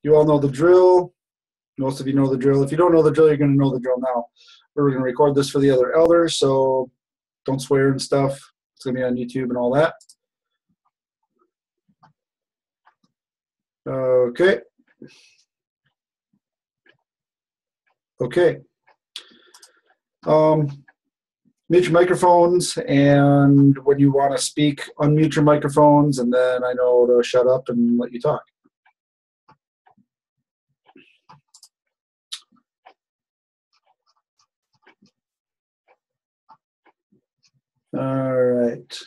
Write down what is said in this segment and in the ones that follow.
You all know the drill. Most of you know the drill. If you don't know the drill, you're going to know the drill now. We're going to record this for the other elders, so don't swear and stuff. It's going to be on YouTube and all that. Okay. Okay. Mute your microphones, and when you want to speak, unmute your microphones, and then I know to shut up and let you talk. All right.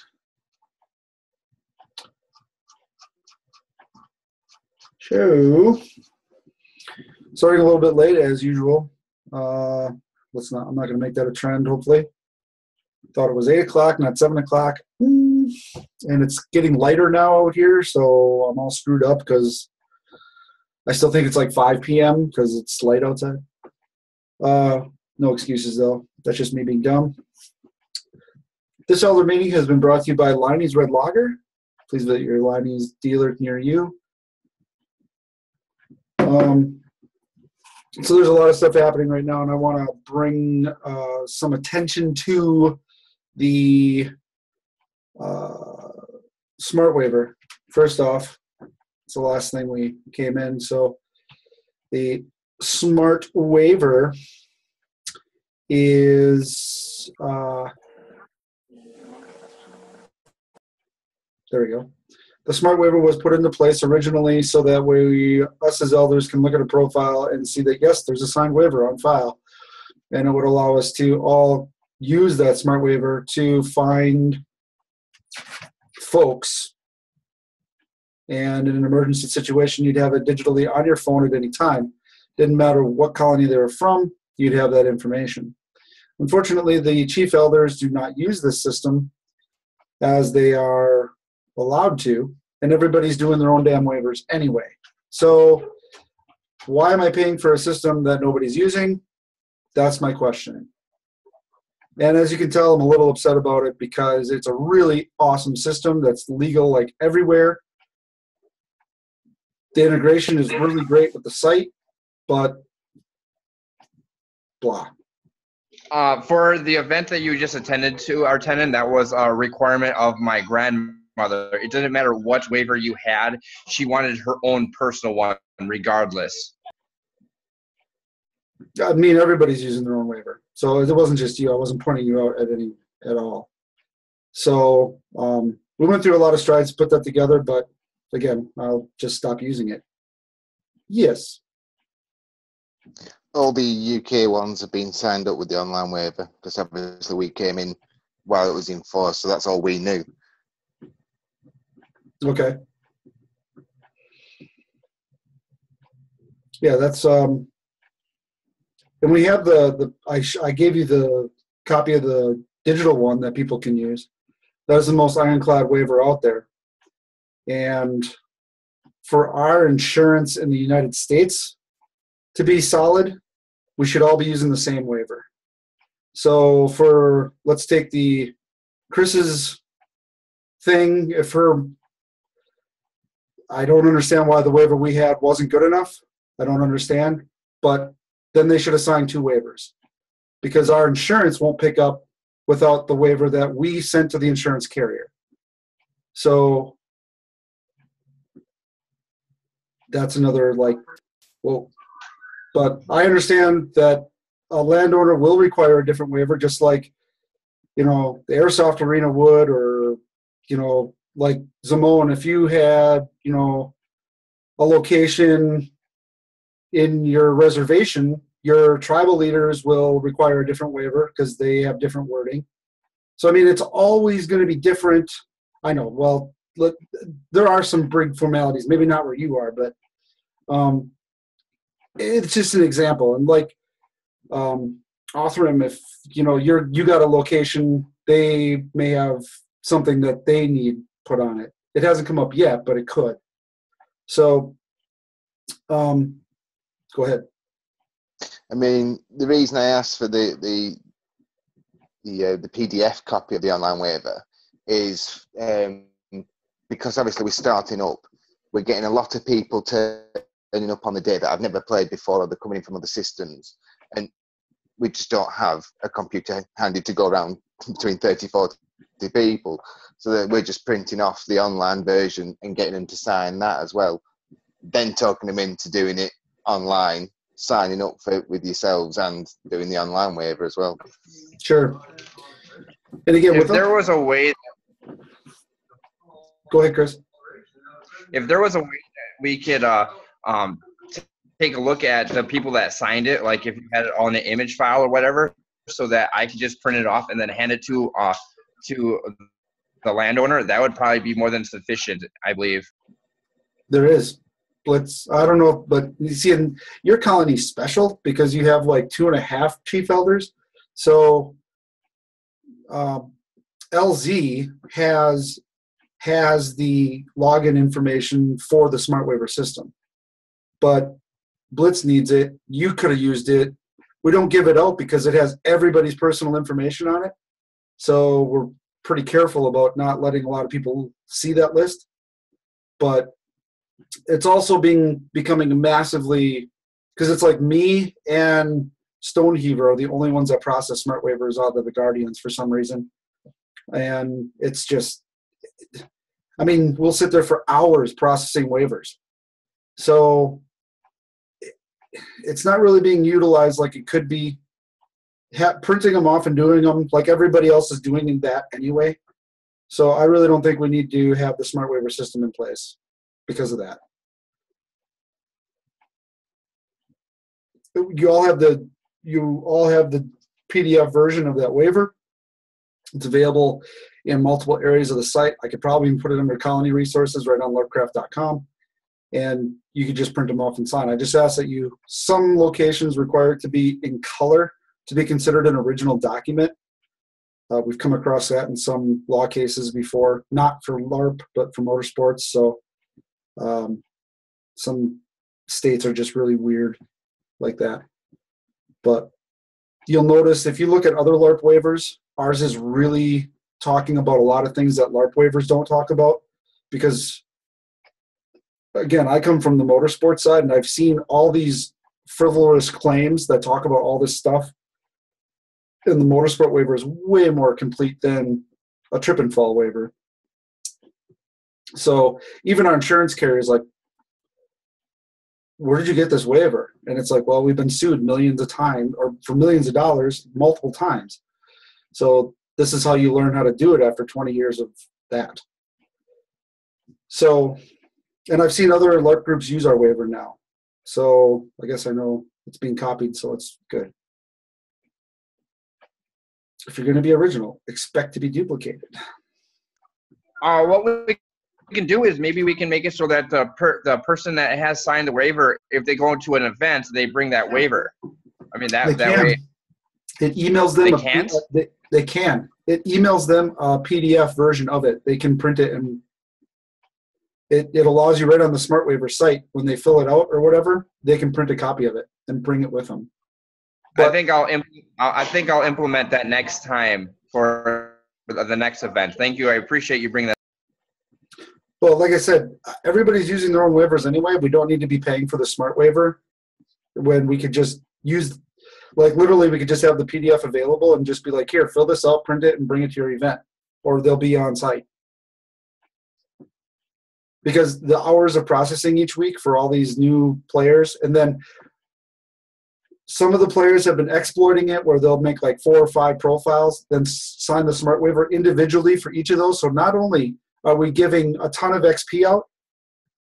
So, starting a little bit late as usual. I'm not going to make that a trend, hopefully. Thought it was 8 o'clock, not 7 o'clock. And it's getting lighter now out here, so I'm all screwed up because I still think it's like 5 p.m. because it's light outside. No excuses, though. That's just me being dumb. This elder meeting has been brought to you by Liney's Red Lager. Please visit your Liney's dealer near you. So there's a lot of stuff happening right now, and I want to bring some attention to the smart waiver. First off, it's the last thing we came in. So the smart waiver is there we go. The smart waiver was put into place originally so that us as elders can look at a profile and see that, yes, there's a signed waiver on file. And it would allow us to all use that smart waiver to find folks. And in an emergency situation, you'd have it digitally on your phone at any time. Didn't matter what colony they were from, you'd have that information. Unfortunately, the chief elders do not use this system as they are allowed to, and everybody's doing their own damn waivers anyway. So why am I paying for a system that nobody's using? That's my question. And as you can tell, I'm a little upset about it because it's a really awesome system that's legal like everywhere. The integration is really great with the site, but blah. For the event that you just attended, that was a requirement of my grandmother. It doesn't matter what waiver you had. She wanted her own personal one regardless. I mean, everybody's using their own waiver. So it wasn't just you. I wasn't pointing you out at all. So we went through a lot of strides to put that together, but again, I'll just stop using it. Yes. All the UK ones have been signed up with the online waiver because obviously we came in while it was in force, so that's all we knew. Okay. Yeah, that's and we have I gave you the copy of the digital one that people can use. That is the most ironclad waiver out there. And for our insurance in the United States to be solid, we should all be using the same waiver. So let's take Chris's thing. I don't understand why the waiver we had wasn't good enough. I don't understand. But then they should assign 2 waivers because our insurance won't pick up without the waiver that we sent to the insurance carrier. So that's another but I understand that a landowner will require a different waiver, just like, the airsoft arena would, or, like Zimone, if you had, a location in your reservation, your tribal leaders will require a different waiver because they have different wording. So, I mean, it's always going to be different. I know, well, there are some big formalities, maybe not where you are, but it's just an example. And like Othram, if, you got a location, they may have something that they need put on it. It hasn't come up yet, but it could. So, go ahead. I mean, the reason I asked for the PDF copy of the online waiver is because obviously we're starting up. We're getting a lot of people to turning up on the day that I've never played before, or they're coming in from other systems, and we just don't have a computer handy to go around between 30, 40 people. So that we're just printing off the online version and getting them to sign that as well. Then talking them into doing it online, signing up for it with yourselves and doing the online waiver as well. Sure. And again, If there was a way, go ahead, Chris. if there was a way that we could take a look at the people that signed it, like if you had it on an image file or whatever, so that I could just print it off and then hand it to the landowner, that would probably be more than sufficient, I believe. There is. I don't know, but you see, in your colony's special because you have like 2.5 chief elders. So LZ has the login information for the Smart Waiver system, but Blitz needs it. You could have used it. We don't give it out because it has everybody's personal information on it. So we're pretty careful about not letting a lot of people see that list. But it's also becoming massively, because it's like me and Stoneheaver are the only ones that process smart waivers out of the Guardians for some reason. And it's just, I mean, we'll sit there for hours processing waivers. So it's not really being utilized like it could be. Printing them off and doing them like everybody else is doing that anyway. So I really don't think we need to have the smart waiver system in place because of that. You all have the PDF version of that waiver. It's available in multiple areas of the site. I could probably even put it under colony resources right on larpcraft.com, and you could just print them off and sign. I just ask that some locations require it to be in color to be considered an original document. We've come across that in some law cases before, not for LARP, but for motorsports. So some states are just really weird like that. But you'll notice if you look at other LARP waivers, ours is really talking about a lot of things that LARP waivers don't talk about, because again, I come from the motorsports side and I've seen all these frivolous claims that talk about all this stuff. And the motorsport waiver is way more complete than a trip and fall waiver. So even our insurance carrier is like, where did you get this waiver? And it's like, well, we've been sued millions of times, or for millions of dollars, multiple times. So this is how you learn how to do it after 20 years of that. So, and I've seen other LARP groups use our waiver now. So I guess I know it's being copied, so it's good. If you're going to be original, expect to be duplicated. What we can do is maybe we can make it so that the person that has signed the waiver, if they go into an event, they bring that waiver. I mean, that way. It emails them. They can't? They can. It emails them a PDF version of it. They can print it, and it allows you right on the Smart Waiver site when they fill it out or whatever. They can print a copy of it and bring it with them. But I think I'll implement that next time for the next event. Thank you. I appreciate you bringing that. Well, like I said, everybody's using their own waivers anyway. We don't need to be paying for the Smart Waiver when we could just use, like literally we could just have the PDF available and just be like, here, fill this out, print it, and bring it to your event, or they'll be on site. Because the hours of processing each week for all these new players, and then some of the players have been exploiting it where they'll make like 4 or 5 profiles, then sign the Smart Waiver individually for each of those. So not only are we giving a ton of XP out,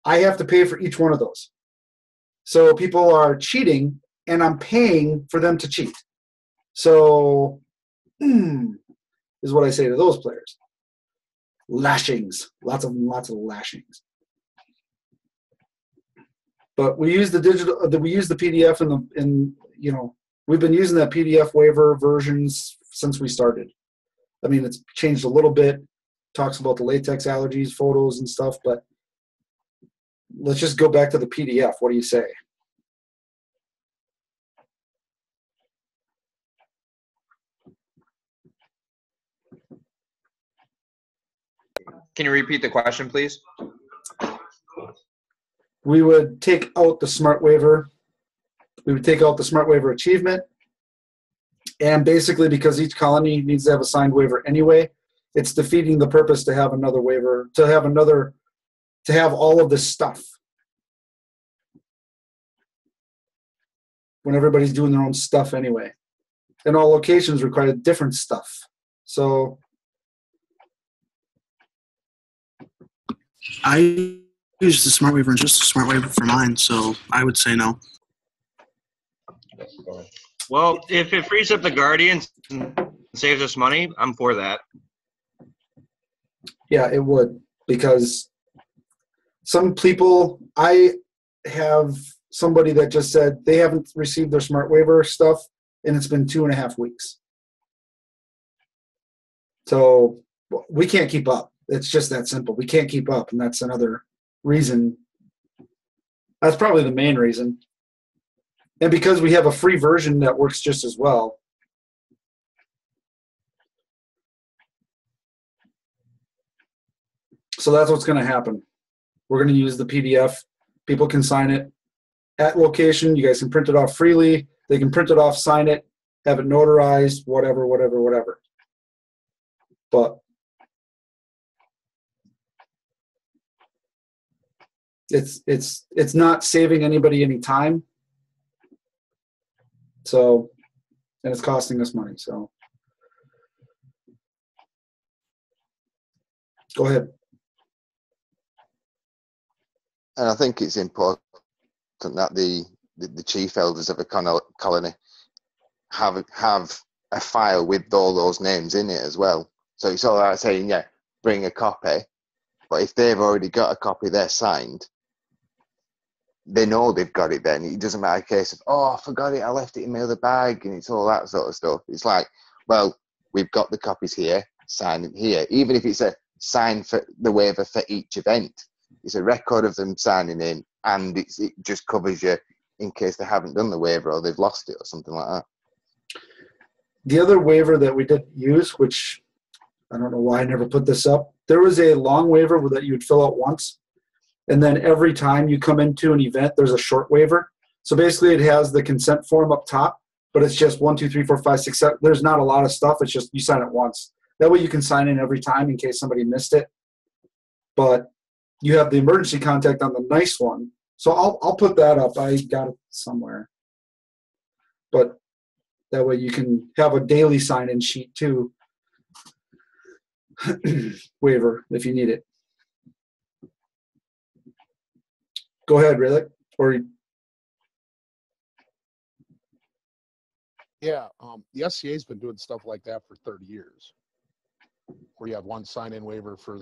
I have to pay for each one of those. So people are cheating, and I'm paying for them to cheat. So is what I say to those players. Lashings, lots of lashings. But we use the PDF we've been using that PDF waiver versions since we started. I mean, it's changed a little bit, talks about the latex allergies, photos and stuff, but let's just go back to the PDF. What do you say? Can you repeat the question, please? we would take out the smart waiver. We would take out the smart waiver achievement. And basically, because each colony needs to have a signed waiver anyway, it's defeating the purpose to have another waiver, to have all of this stuff when everybody's doing their own stuff anyway. And all locations require different stuff. So I use the smart waiver and just the smart waiver for mine, so I would say no. Well, if it frees up the Guardians and saves us money, I'm for that. yeah, it would, because some people, I have somebody that just said they haven't received their smart waiver stuff, and it's been 2.5 weeks. So we can't keep up. It's just that simple. We can't keep up, and that's another reason. That's probably the main reason. And because we have a free version that works just as well. So that's what's going to happen. We're going to use the PDF. People can sign it at location. You guys can print it off freely. They can print it off, sign it, have it notarized, whatever. But it's not saving anybody any time. So, and it's costing us money. So, go ahead. And I think it's important that the chief elders of a colony have a file with all those names in it as well. So it's all right saying, yeah, bring a copy. But if they've already got a copy they're signed, they know they've got it then. It doesn't matter a case of, oh, I forgot it, I left it in my other bag, and it's all that sort of stuff. It's like, well, we've got the copies here, sign it here. Even if it's a sign for the waiver for each event, it's a record of them signing in, and it just covers you in case they haven't done the waiver or they've lost it or something like that. The other waiver that we did use, which I don't know why I never put this up, there was a long waiver that you would fill out once, and then every time you come into an event, there's a short waiver. So basically it has the consent form up top, but it's just 1, 2, 3, 4, 5, 6, 7. There's not a lot of stuff. It's just you sign it once. That way you can sign in every time in case somebody missed it. But you have the emergency contact on the nice one. So I'll put that up. I got it somewhere. But that way you can have a daily sign-in sheet too. Waiver if you need it. Go ahead, Rilek. Yeah, the SCA's been doing stuff like that for 30 years, where you have one sign-in waiver for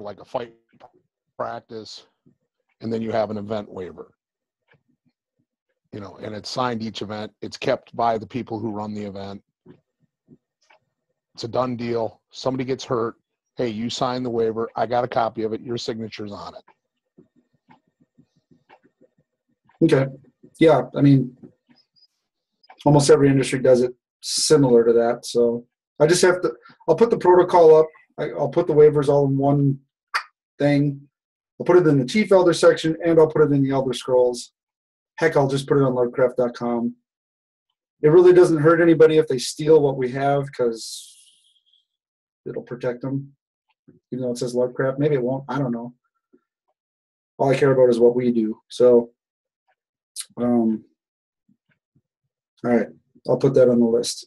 like a fight practice, and then you have an event waiver. You know, and it's signed each event. It's kept by the people who run the event. It's a done deal. Somebody gets hurt. Hey, you signed the waiver. I got a copy of it. Your signature's on it. Okay. Yeah, I mean, almost every industry does it similar to that. So I just have to, I'll put the protocol up. I'll put the waivers all in one thing. I'll put it in the Chief Elder section, and I'll put it in the Elder Scrolls. Heck, I'll just put it on LordCraft.com. It really doesn't hurt anybody if they steal what we have, because it'll protect them, even though it says Lovecraft. Maybe it won't. I don't know. All I care about is what we do. So, all right. I'll put that on the list.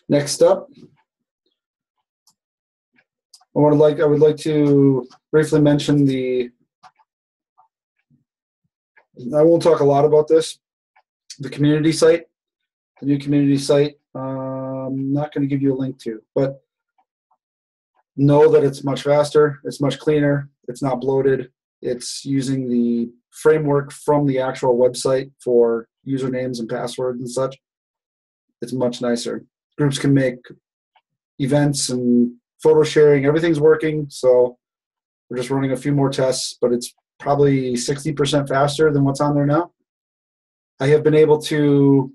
Next up, I would like to briefly mention I won't talk a lot about this, the community site, the new community site. I'm not going to give you a link to, but know that it's much faster, it's much cleaner, it's not bloated, it's using the framework from the actual website for usernames and passwords and such. It's much nicer. Groups can make events and photo sharing, everything's working, so we're just running a few more tests, but it's probably 60% faster than what's on there now. I have been able to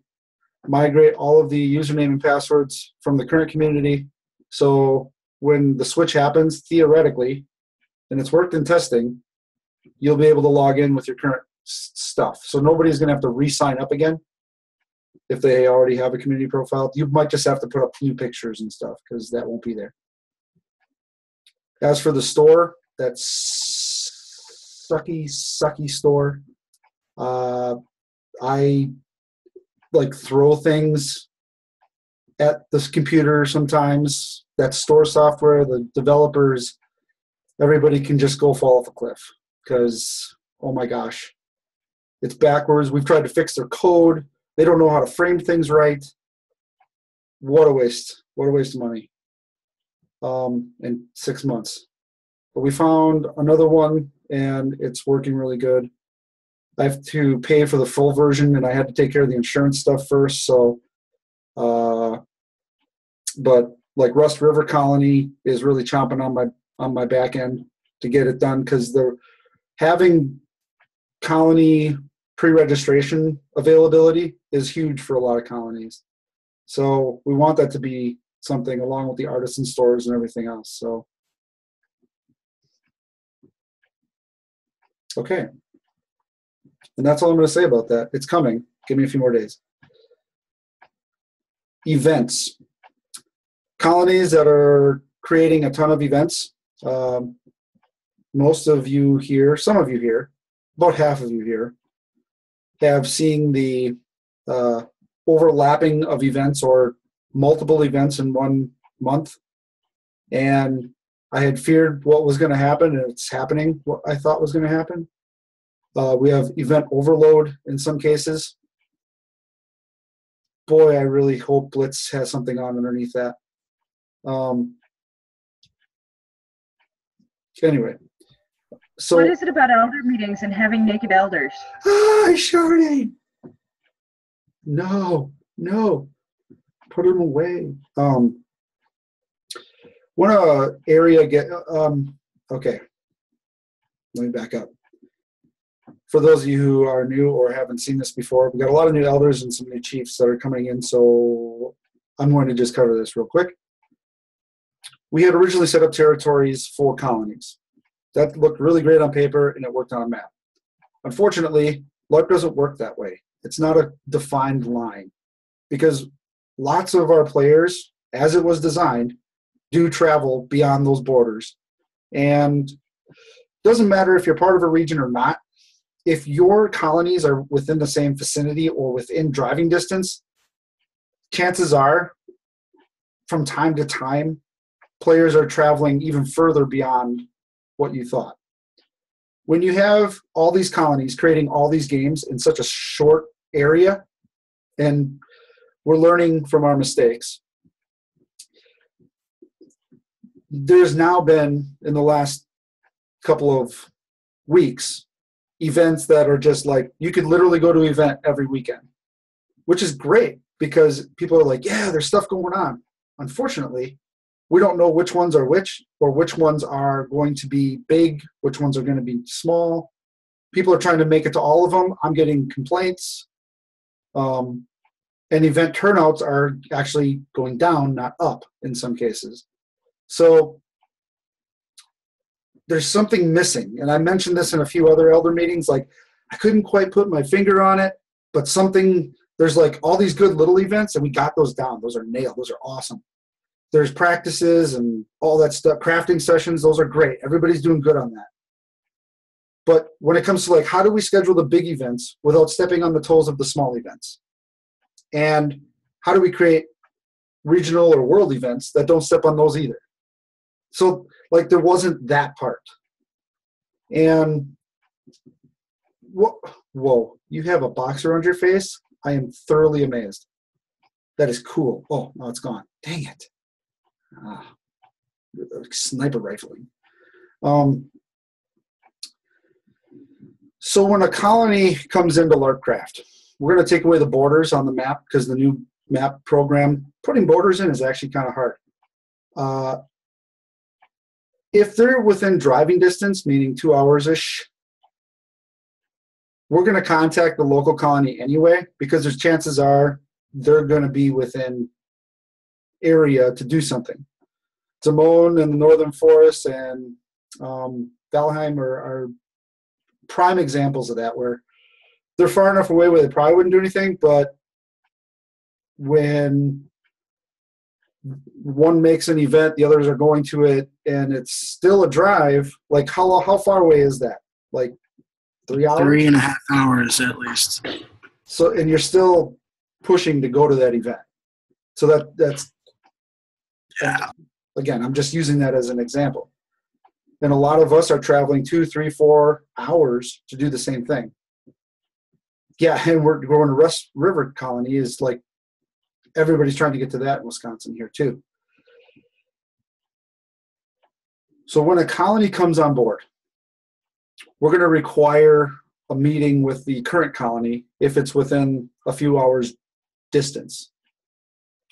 migrate all of the username and passwords from the current community. So when the switch happens, theoretically, and it's worked in testing, you'll be able to log in with your current stuff. So nobody's going to have to re-sign up again if they already have a community profile. You might just have to put up new pictures and stuff because that won't be there. As for the store, that sucky store, I like throw things at this computer sometimes. That store software, the developers, everybody can just go fall off a cliff because, oh my gosh, it's backwards. We've tried to fix their code. They don't know how to frame things right. What a waste. What a waste of money. In 6 months. But we found another one, and it's working really good. I have to pay for the full version, and I had to take care of the insurance stuff first. So, but like Rust River Colony is really chomping on my back end to get it done because they're having colony pre-registration availability is huge for a lot of colonies. So we want that to be something along with the artisan stores and everything else. So, okay. And that's all I'm going to say about that. It's coming. Give me a few more days. Events. Colonies that are creating a ton of events. Most of you here, some of you here, about half of you here, have seen the overlapping of events or multiple events in 1 month. And I had feared what was going to happen, and it's happening, what I thought was going to happen. We have event overload in some cases. Boy, I really hope Blitz has something on underneath that. Anyway. So, what is it about elder meetings and having naked elders? Sharding. No. Put them away. When area okay. Let me back up. For those of you who are new or haven't seen this before, we've got a lot of new elders and some new chiefs that are coming in, so I'm going to just cover this real quick. We had originally set up territories for colonies. That looked really great on paper, and it worked on a map. Unfortunately, LARP doesn't work that way. It's not a defined line because lots of our players, as it was designed, do travel beyond those borders. And it doesn't matter if you're part of a region or not. If your colonies are within the same vicinity or within driving distance, chances are, from time to time, players are traveling even further beyond what you thought. When you have all these colonies creating all these games in such a short area, and we're learning from our mistakes, there's now been, in the last couple of weeks, events that are just like, you could literally go to an event every weekend, which is great because people are like, yeah, there's stuff going on. Unfortunately, we don't know which ones are which, or which ones are going to be big, which ones are going to be small. People are trying to make it to all of them. I'm getting complaints. And event turnouts are actually going down, not up in some cases. So there's something missing. And I mentioned this in a few other elder meetings. Like, I couldn't quite put my finger on it, but there's like all these good little events, and we got those down. Those are nailed. Those are awesome. There's practices and all that stuff, crafting sessions. Those are great. Everybody's doing good on that. But when it comes to like, how do we schedule the big events without stepping on the toes of the small events? And how do we create regional or world events that don't step on those either? So like, there wasn't that part. And whoa, you have a box around your face? I am thoroughly amazed. That is cool. Oh, no, it's gone. Dang it. Sniper rifling. So when a colony comes into LARPcraft, we're going to take away the borders on the map because the new map program, putting borders in is actually kind of hard. If they're within driving distance, meaning 2 hours-ish, we're going to contact the local colony anyway because there's chances are they're going to be within area to do something. Timon and the Northern Forest and Valheim are prime examples of that, where they're far enough away where they probably wouldn't do anything, but when one makes an event, the others are going to it, and it's still a drive. Like how far away is that? Like 3 hours? 3.5 hours at least. So, and you're still pushing to go to that event. So that's Yeah. again, I'm just using that as an example. And a lot of us are traveling 2, 3, 4 hours to do the same thing. Yeah, and we're going to Russ River Colony is like everybody's trying to get to that in Wisconsin here too. So when a colony comes on board, we're going to require a meeting with the current colony if it's within a few hours distance,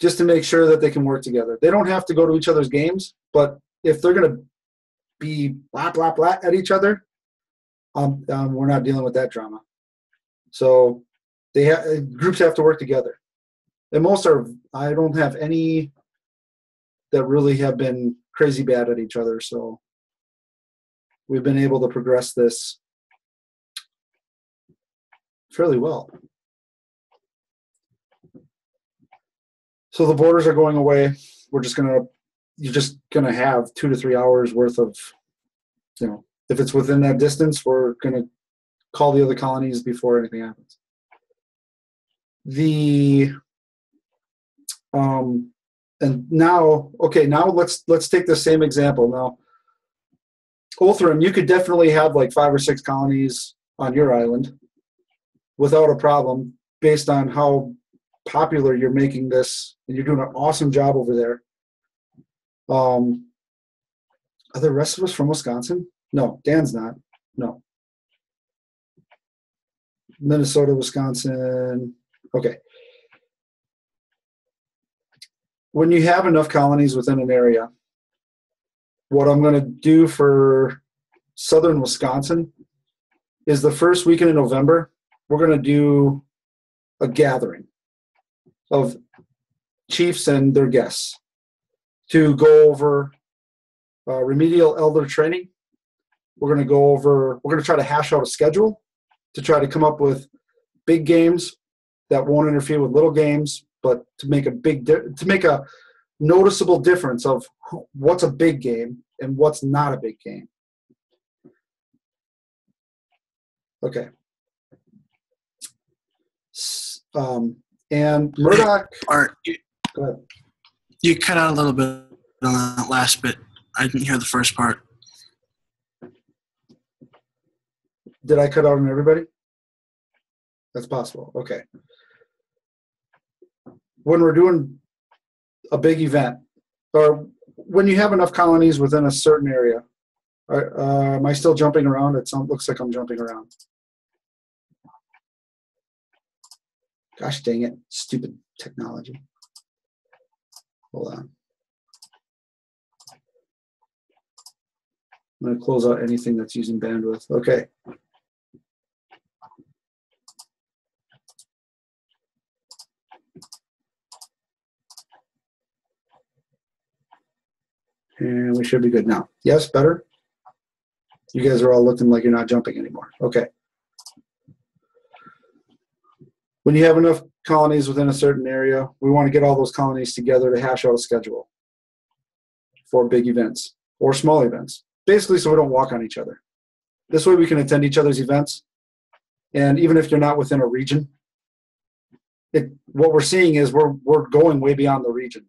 just to make sure that they can work together. They don't have to go to each other's games, but if they're going to be blah, blah, blah at each other, we're not dealing with that drama. So groups have to work together. And most I don't have any that really have been crazy bad at each other. So we've been able to progress this fairly well. So the borders are going away. You're just gonna have 2 to 3 hours worth of, if it's within that distance, we're gonna call the other colonies before anything happens. And now let's take the same example. Now, Othram, you could definitely have like 5 or 6 colonies on your island without a problem, based on how popular you're making this, and you're doing an awesome job over there. Are the rest of us from Wisconsin? No, Dan's not. No. Minnesota, Wisconsin. Okay. When you have enough colonies within an area, what I'm going to do for southern Wisconsin is the first weekend in November, we're going to do a gathering of chiefs and their guests to go over remedial elder training. We're going to try to hash out a schedule to try to come up with big games that won't interfere with little games, but to make a noticeable difference of what's a big game and what's not a big game. Okay. And Murdoch. Art, Go ahead. you cut out a little bit on that last bit. I didn't hear the first part. Did I cut out on everybody? That's possible. Okay. When we're doing a big event, or when you have enough colonies within a certain area, am I still jumping around? It looks like I'm jumping around. Gosh dang it, stupid technology. Hold on. I'm going to close out anything that's using bandwidth. Okay. And we should be good now. Yes, better? You guys are all looking like you're not jumping anymore. Okay. When you have enough colonies within a certain area, we want to get all those colonies together to hash out a schedule for big events or small events. Basically, so we don't walk on each other. This way we can attend each other's events. And even if you're not within a region, what we're seeing is we're going way beyond the region.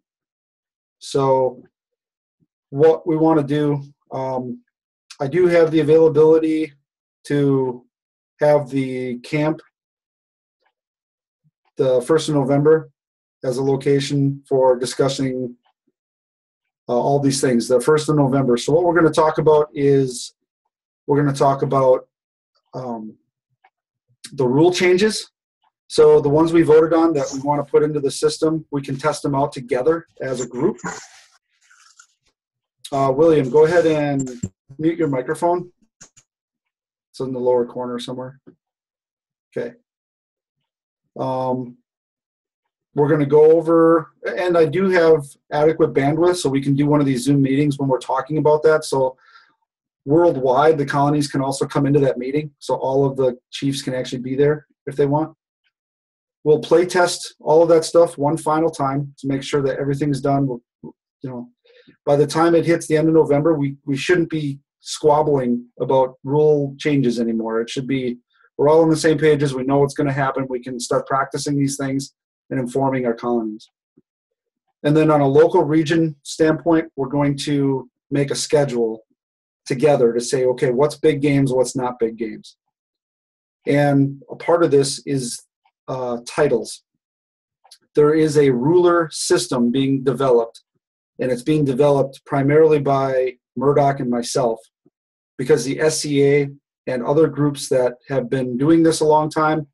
So what we want to do, I do have the availability to have the camp the 1st of November as a location for discussing all these things, the 1st of November. So what we're going to talk about is we're going to talk about the rule changes. So the ones we voted on that we want to put into the system, we can test them out together as a group. William, go ahead and mute your microphone. It's in the lower corner somewhere. Okay. we're going to go over, and I do have adequate bandwidth, so we can do one of these Zoom meetings when we're talking about that. So worldwide, the colonies can also come into that meeting, so all of the chiefs can actually be there if they want. We'll play test all of that stuff one final time to make sure that everything's done. By the time it hits the end of November, we shouldn't be squabbling about rule changes anymore. It should be, we're all on the same pages. We know what's going to happen. We can start practicing these things and informing our colonies. And then on a local region standpoint, we're going to make a schedule together to say, okay, what's big games, what's not big games. And a part of this is titles. There is a ruler system being developed, and it's being developed primarily by Murdoch and myself, because the SCA and other groups that have been doing this a long time,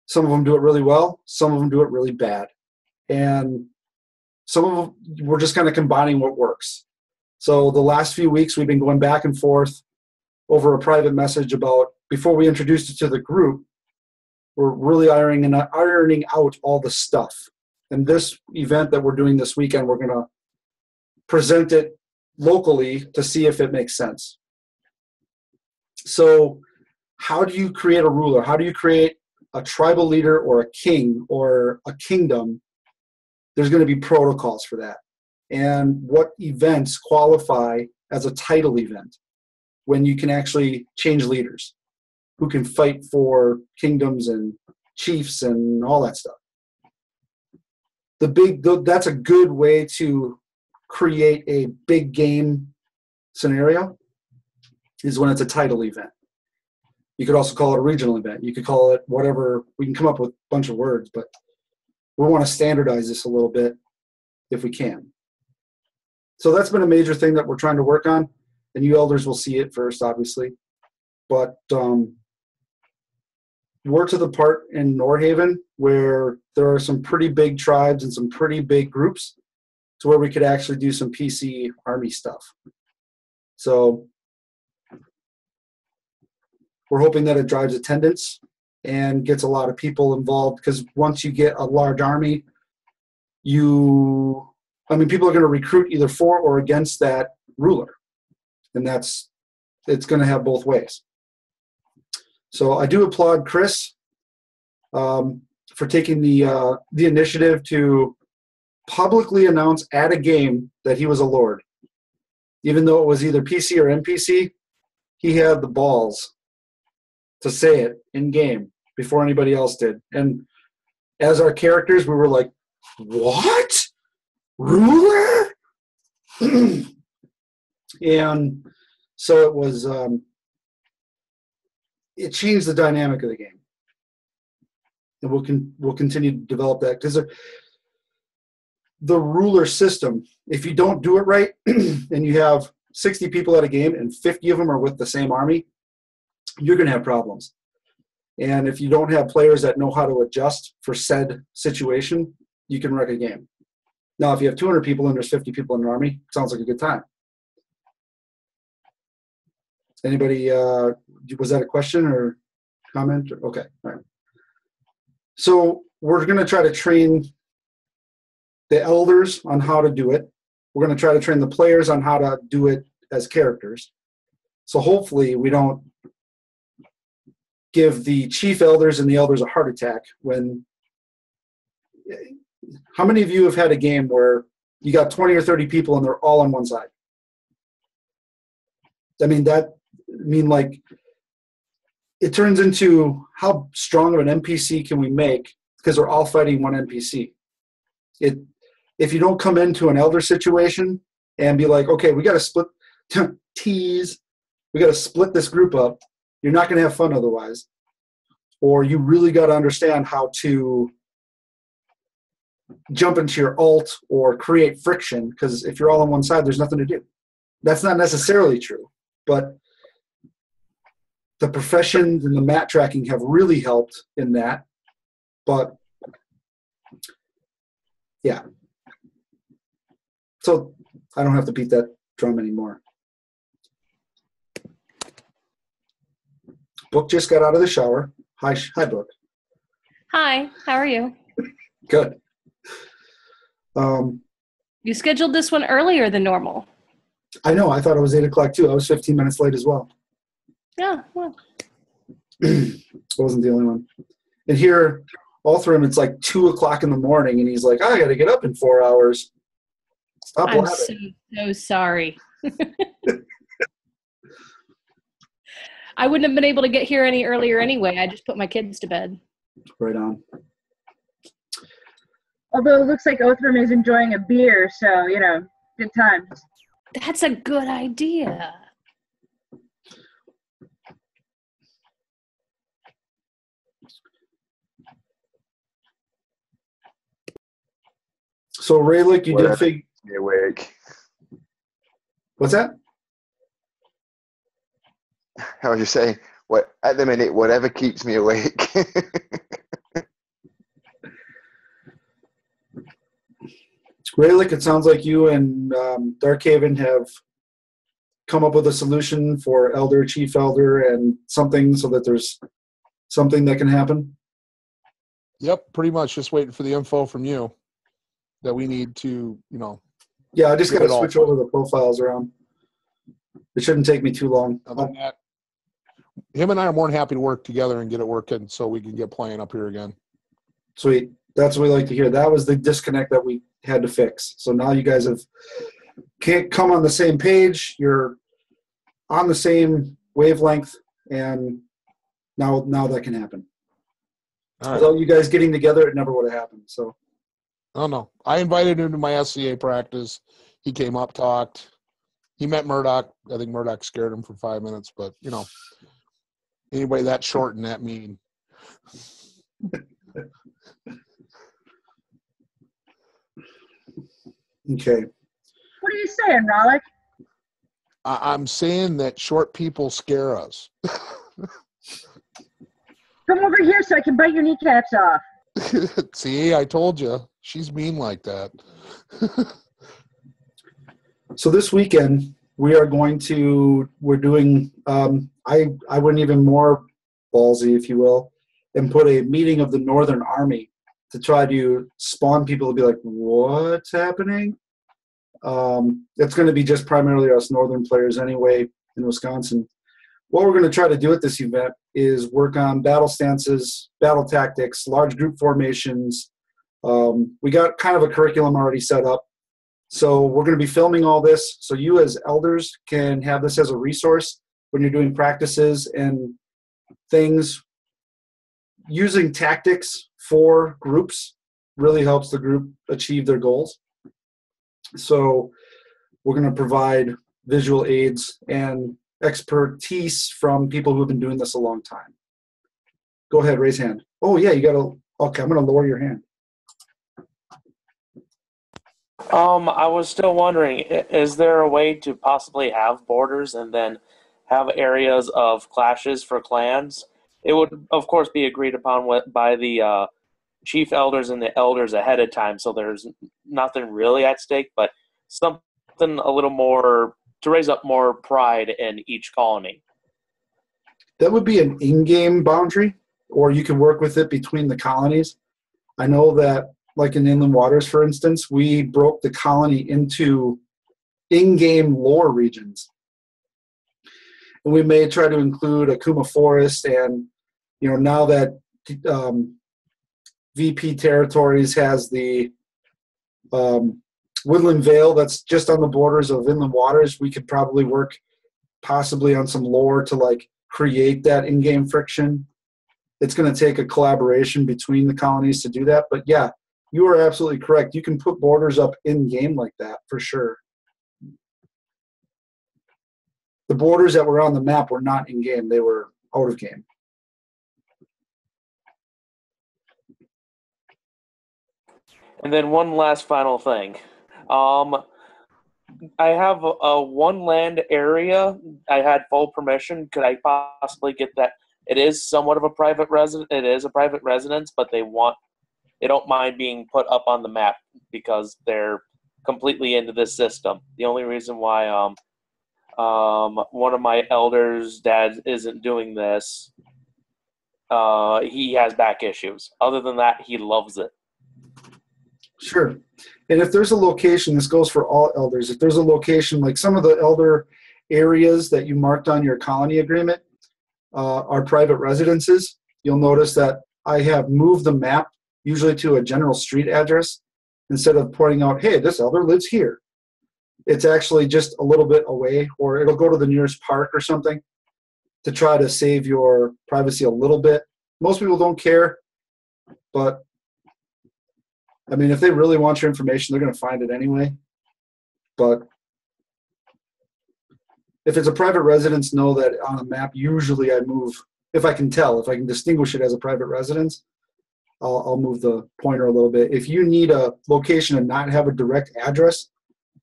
some of them do it really well, some of them do it really bad. And some of them, we're just kind of combining what works. So the last few weeks, we've been going back and forth over a private message about, before we introduced it to the group, we're really ironing out all the stuff. And this event that we're doing this weekend, we're going to present it locally to see if it makes sense. So how do you create a ruler? How do you create a tribal leader or a king or a kingdom? There's going to be protocols for that. And what events qualify as a title event when you can actually change leaders who can fight for kingdoms and chiefs and all that stuff. That's a good way to create a big game scenario, is when it's a title event. You could also call it a regional event. You could call it whatever. We can come up with a bunch of words, but we want to standardize this a little bit if we can. So that's been a major thing that we're trying to work on, and you elders will see it first, obviously. But we're to the part in Norhaven where there are some pretty big tribes and some pretty big groups to where we could actually do some PC army stuff. So we're hoping that it drives attendance and gets a lot of people involved, because once you get a large army, people are going to recruit either for or against that ruler. And it's going to have both ways. So I do applaud Chris for taking the initiative to publicly announce at a game that he was a lord. Even though it was either PC or NPC, he had the balls to say it in game before anybody else did. And as our characters, we were like, what? Ruler? And so it was, it changed the dynamic of the game. And we'll continue to develop that, because the ruler system, if you don't do it right and you have 60 people at a game and 50 of them are with the same army, you're going to have problems. And if you don't have players that know how to adjust for said situation, you can wreck a game. Now, if you have 200 people and there's 50 people in an army, it sounds like a good time. Anybody, was that a question or comment? Okay, all right. So we're going to try to train the elders on how to do it. We're going to try to train the players on how to do it as characters. So hopefully we don't give the chief elders and the elders a heart attack when... How many of you have had a game where you got 20 or 30 people and they're all on one side? Like, it turns into how strong of an NPC can we make because they're all fighting one NPC. If you don't come into an elder situation and be like, okay, we got to split, we got to split this group up, you're not going to have fun otherwise. Or you really got to understand how to jump into your alt or create friction, because if you're all on one side, there's nothing to do. That's not necessarily true, but the professions and the map tracking have really helped in that. But yeah, so I don't have to beat that drum anymore. Book just got out of the shower. Hi, Book. Hi, how are you? Good. You scheduled this one earlier than normal. I know. I thought it was 8 o'clock too. I was 15 minutes late as well. Yeah, well, I wasn't the only one. And here, all through him, it's like 2 o'clock in the morning, and he's like, I got to get up in 4 hours. Stop I'm blabbing. so sorry. I wouldn't have been able to get here any earlier anyway. I just put my kids to bed. Right on. Although it looks like Othram is enjoying a beer, so, good times. That's a good idea. So, Raylick, you Whatever did figure. keeps me awake. What's that? I was just saying, at the minute, whatever keeps me awake. Raylick, it sounds like you and Darkhaven have come up with a solution for Elder, Chief Elder, and something so that there's something that can happen. Yep, pretty much just waiting for the info from you that we need to, Yeah, I just Get got to it all switch over the profiles around. It shouldn't take me too long. other than that, him and I are more than happy to work together and get it working so we can get playing up here again. Sweet. That's what we like to hear. That was the disconnect that we had to fix. So now you guys can't come on the same page. You're on the same wavelength, and now that can happen. All right. Without you guys getting together, it never would have happened. So Oh, no. I invited him to my SCA practice. He came up, talked. He met Murdoch. I think Murdoch scared him for 5 minutes, but, anybody that short and that mean. okay. What are you saying, Rollick? I'm saying that short people scare us. Come over here so I can bite your kneecaps off. See, I told you. She's mean like that. So this weekend we're doing I went even more ballsy, if you will, and put a meeting of the Northern Army to try to spawn people to be like, what's happening? It's going to be just primarily us Northern players anyway in Wisconsin. What we're going to try to do at this event is work on battle stances, battle tactics, large group formations. We got kind of a curriculum already set up. So we're going to be filming all this so you as elders can have this as a resource when you're doing practices and things. Using tactics for groups really helps the group achieve their goals. So we're going to provide visual aids and expertise from people who have been doing this a long time. Go ahead, raise hand. Oh, yeah, okay, I'm going to lower your hand. I was still wondering, is there a way to possibly have borders and then have areas of clashes for clans? It would, of course, be agreed upon by the chief elders and the elders ahead of time, so there's nothing really at stake, but something a little more to raise up more pride in each colony. That would be an in-game boundary, or you can work with it between the colonies. I know that, like in Inland Waters, for instance, we broke the colony into in-game lore regions. And we may try to include Akuma Forest, and now that VP Territories has the Woodland Vale that's just on the borders of Inland Waters, we could probably work possibly on some lore to create that in-game friction. It's going to take a collaboration between the colonies to do that. But yeah, you are absolutely correct. You can put borders up in-game like that for sure. The borders that were on the map were not in-game. They were out of game. And then one last final thing. I have a one land area. I had full permission. Could I possibly get that? It is somewhat of a private residence. It is a private residence, but they don't mind being put up on the map because they're completely into this system. The only reason why one of my elders' dad isn't doing this, he has back issues. Other than that, he loves it. Sure. And if there's a location, this goes for all elders, if there's a location, like some of the elder areas that you marked on your colony agreement are private residences, you'll notice that I have moved the map usually to a general street address instead of pointing out, hey, this elder lives here. It's actually just a little bit away, or it'll go to the nearest park or something to try to save your privacy a little bit. Most people don't care, but I mean, if they really want your information, they're going to find it anyway. But if it's a private residence, know that on a map, usually I move, if I can tell, if I can distinguish it as a private residence, I'll move the pointer a little bit. If you need a location and not have a direct address,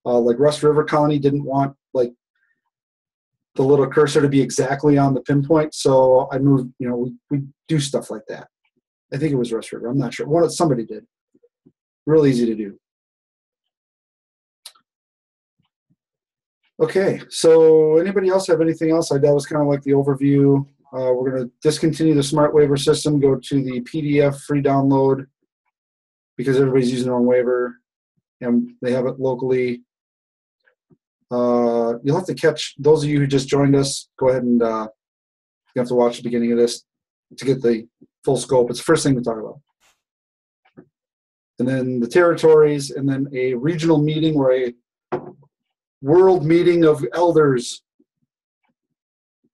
like Rust River Colony didn't want like the little cursor to be exactly on the pinpoint, so I moved, you know, we do stuff like that. I think it was Rust River. I'm not sure. Somebody did. Real easy to do. Okay, so anybody else have anything else? That was kind of like the overview. We're going to discontinue the smart waiver system, go to the PDF free download because everybody's using their own waiver and they have it locally. You'll have to catch, those of you who just joined us, go ahead and you have to watch the beginning of this to get the full scope. It's the first thing to talk about. And then the territories, and then a regional meeting or a world meeting of elders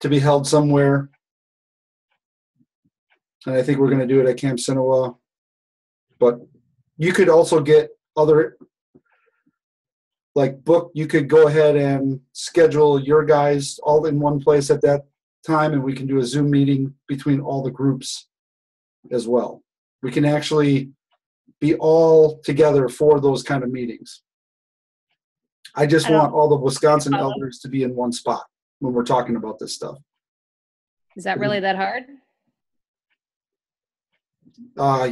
to be held somewhere. And I think we're going to do it at Camp Sinawa. But you could also get other, like you could go ahead and schedule your guys all in one place at that time, and we can do a Zoom meeting between all the groups as well. We can actually be all together for those kind of meetings. I just want all the Wisconsin elders to be in one spot when we're talking about this stuff. Is that really that hard?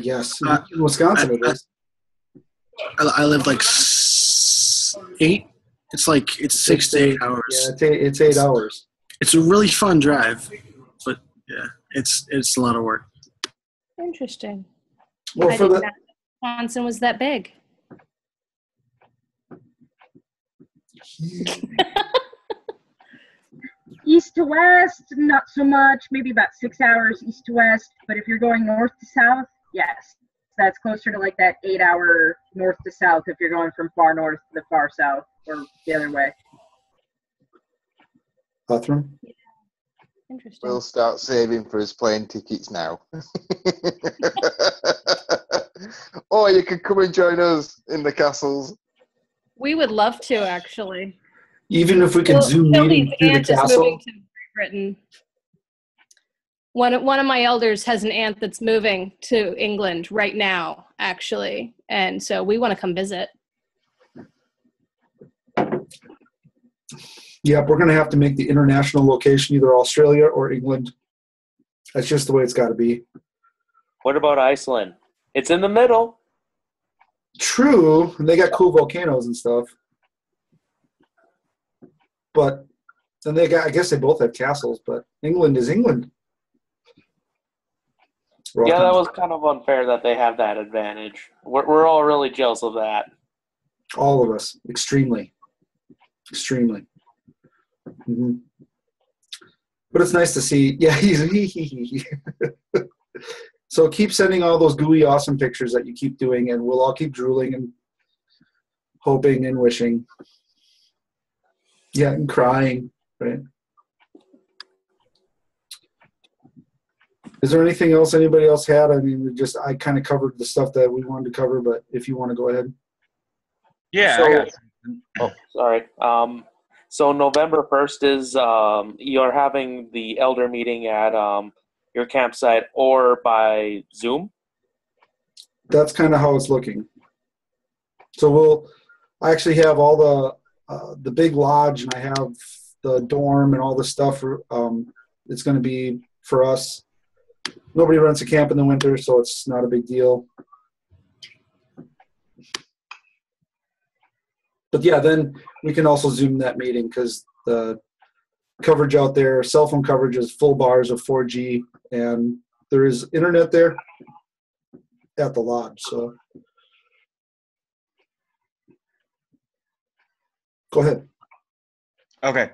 Yes. In Wisconsin it is. I live like 8. It's 6 to 8 hours. Yeah, it's 8 hours. It's a really fun drive, but yeah, it's a lot of work. Interesting. Well, I didn't know Wisconsin was that big. East to west, not so much, maybe about 6 hours east to west. But if you're going north to south, yes, that's closer to like that 8 hour north to south if you're going from far north to the far south or the other way. Bathroom? Interesting. We'll start saving for his plane tickets now. Or you could come and join us in the castles. We would love to, actually. Even if we could Zoom meeting through the aunt is castle. moving to Great Britain. One of my elders has an aunt that's moving to England right now, actually, and so we want to come visit. Yep, we're going to have to make the international location either Australia or England. That's just the way it's got to be. What about Iceland? It's in the middle. True, and they got cool volcanoes and stuff. But then I guess they both have castles, but England is England. Yeah, that was kind of unfair that they have that advantage. We're all really jealous of that. All of us, extremely. Extremely. Mm-hmm. But it's nice to see. Yeah, So keep sending all those gooey, awesome pictures that you keep doing, and we'll all keep drooling and hoping and wishing. Yeah, and crying, right? Is there anything else anybody else had? I mean, I kind of covered the stuff that we wanted to cover, but if you want to go ahead. Yeah, So, I got oh, sorry. So November 1st is you're having the elder meeting at your campsite or by Zoom? That's kind of how it's looking. So I actually have all the big lodge, and I have the dorm and all the stuff. It's going to be for us. Nobody rents a camp in the winter, so it's not a big deal. But yeah, then we can also Zoom that meeting because the coverage out there, cell phone coverage is full bars of 4G, and there is internet there at the lodge. So Go ahead. Okay.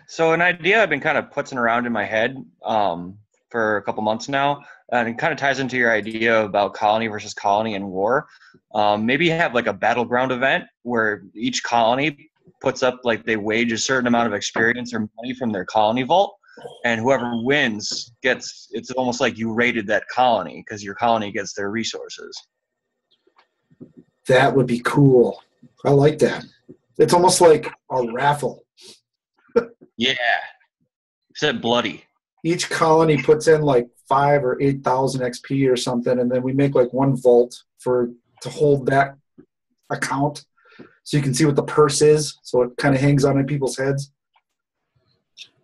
So an idea I've been kind of putzing around in my head for a couple months now, and it kind of ties into your idea about colony versus colony and war. Maybe have like a battleground event where each colony puts up, like, they wage a certain amount of experience or money from their colony vault, and whoever wins gets, it's almost like you raided that colony because your colony gets their resources. That would be cool. I like that. It's almost like a raffle. Yeah. Except bloody. Each colony puts in like 5,000 or 8,000 XP or something, and then we make like one vault to hold that account, so you can see what the purse is. So it kind of hangs on in people's heads.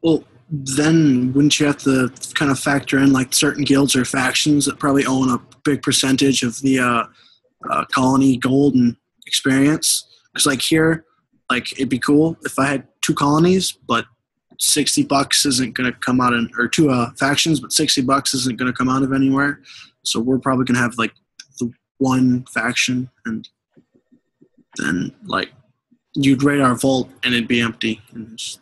Well, then wouldn't you have to kind of factor in like certain guilds or factions that probably own a big percentage of the colony gold and experience? Because like here, like it'd be cool if I had 2 colonies, but $60 isn't going to come out or 2 factions, but $60 isn't going to come out of anywhere. So we're probably going to have like the one faction, and then like you'd raid our vault and it'd be empty. And just,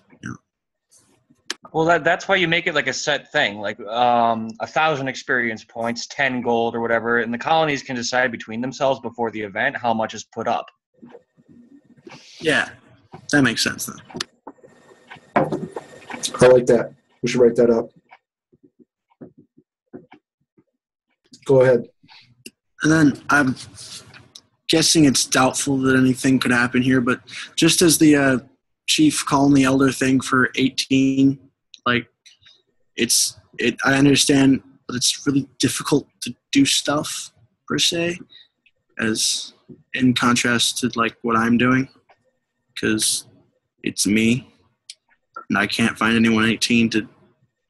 Well, that's why you make it like a set thing, like 1,000 experience points, 10 gold or whatever, and the colonies can decide between themselves before the event how much is put up. yeah, that makes sense then. I like that. We should write that up. Go ahead. And then I'm guessing it's doubtful that anything could happen here, but just as the chief colony elder thing for 18, like I understand, but it's really difficult to do stuff per se, as in contrast to like what I'm doing, because it's me, and I can't find anyone 18 to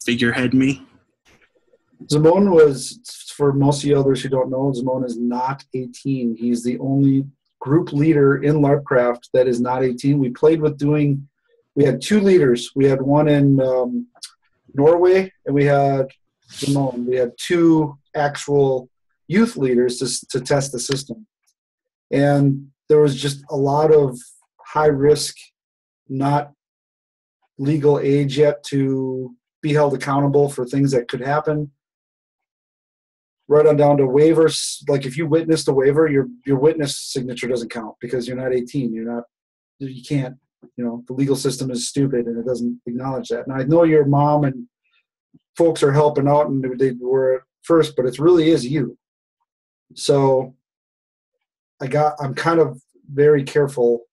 figurehead me. Zamon was, for most of you others who don't know, Zamon is not 18. He's the only group leader in LARPcraft that is not 18. We had 2 leaders. We had one in Norway, and we had Zamon. We had 2 actual youth leaders to test the system. And there was just a lot of high risk, not legal age yet to be held accountable for things that could happen. Right on down to waivers. Like if you witnessed a waiver, your witness signature doesn't count because you're not 18. You can't, the legal system is stupid and it doesn't acknowledge that. And I know your mom and folks are helping out, and they were at first, but it really is you. So I'm kind of very careful,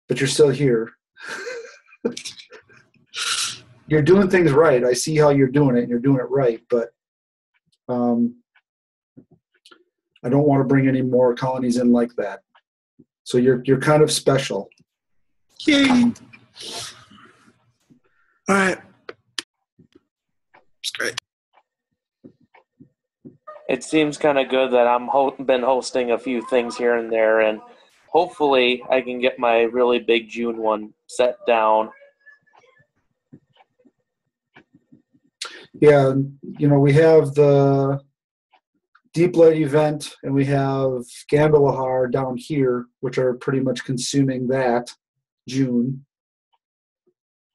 but you're still here. You're doing things right. I see how you're doing it, and you're doing it right, but I don't want to bring any more colonies in like that. So you're kind of special. Yay! All right. It's great. It seems kind of good that I'm been hosting a few things here and there, and hopefully I can get my really big June one set down. Yeah, we have the Deep Light event, and we have Gandalahar down here, which are pretty much consuming that June,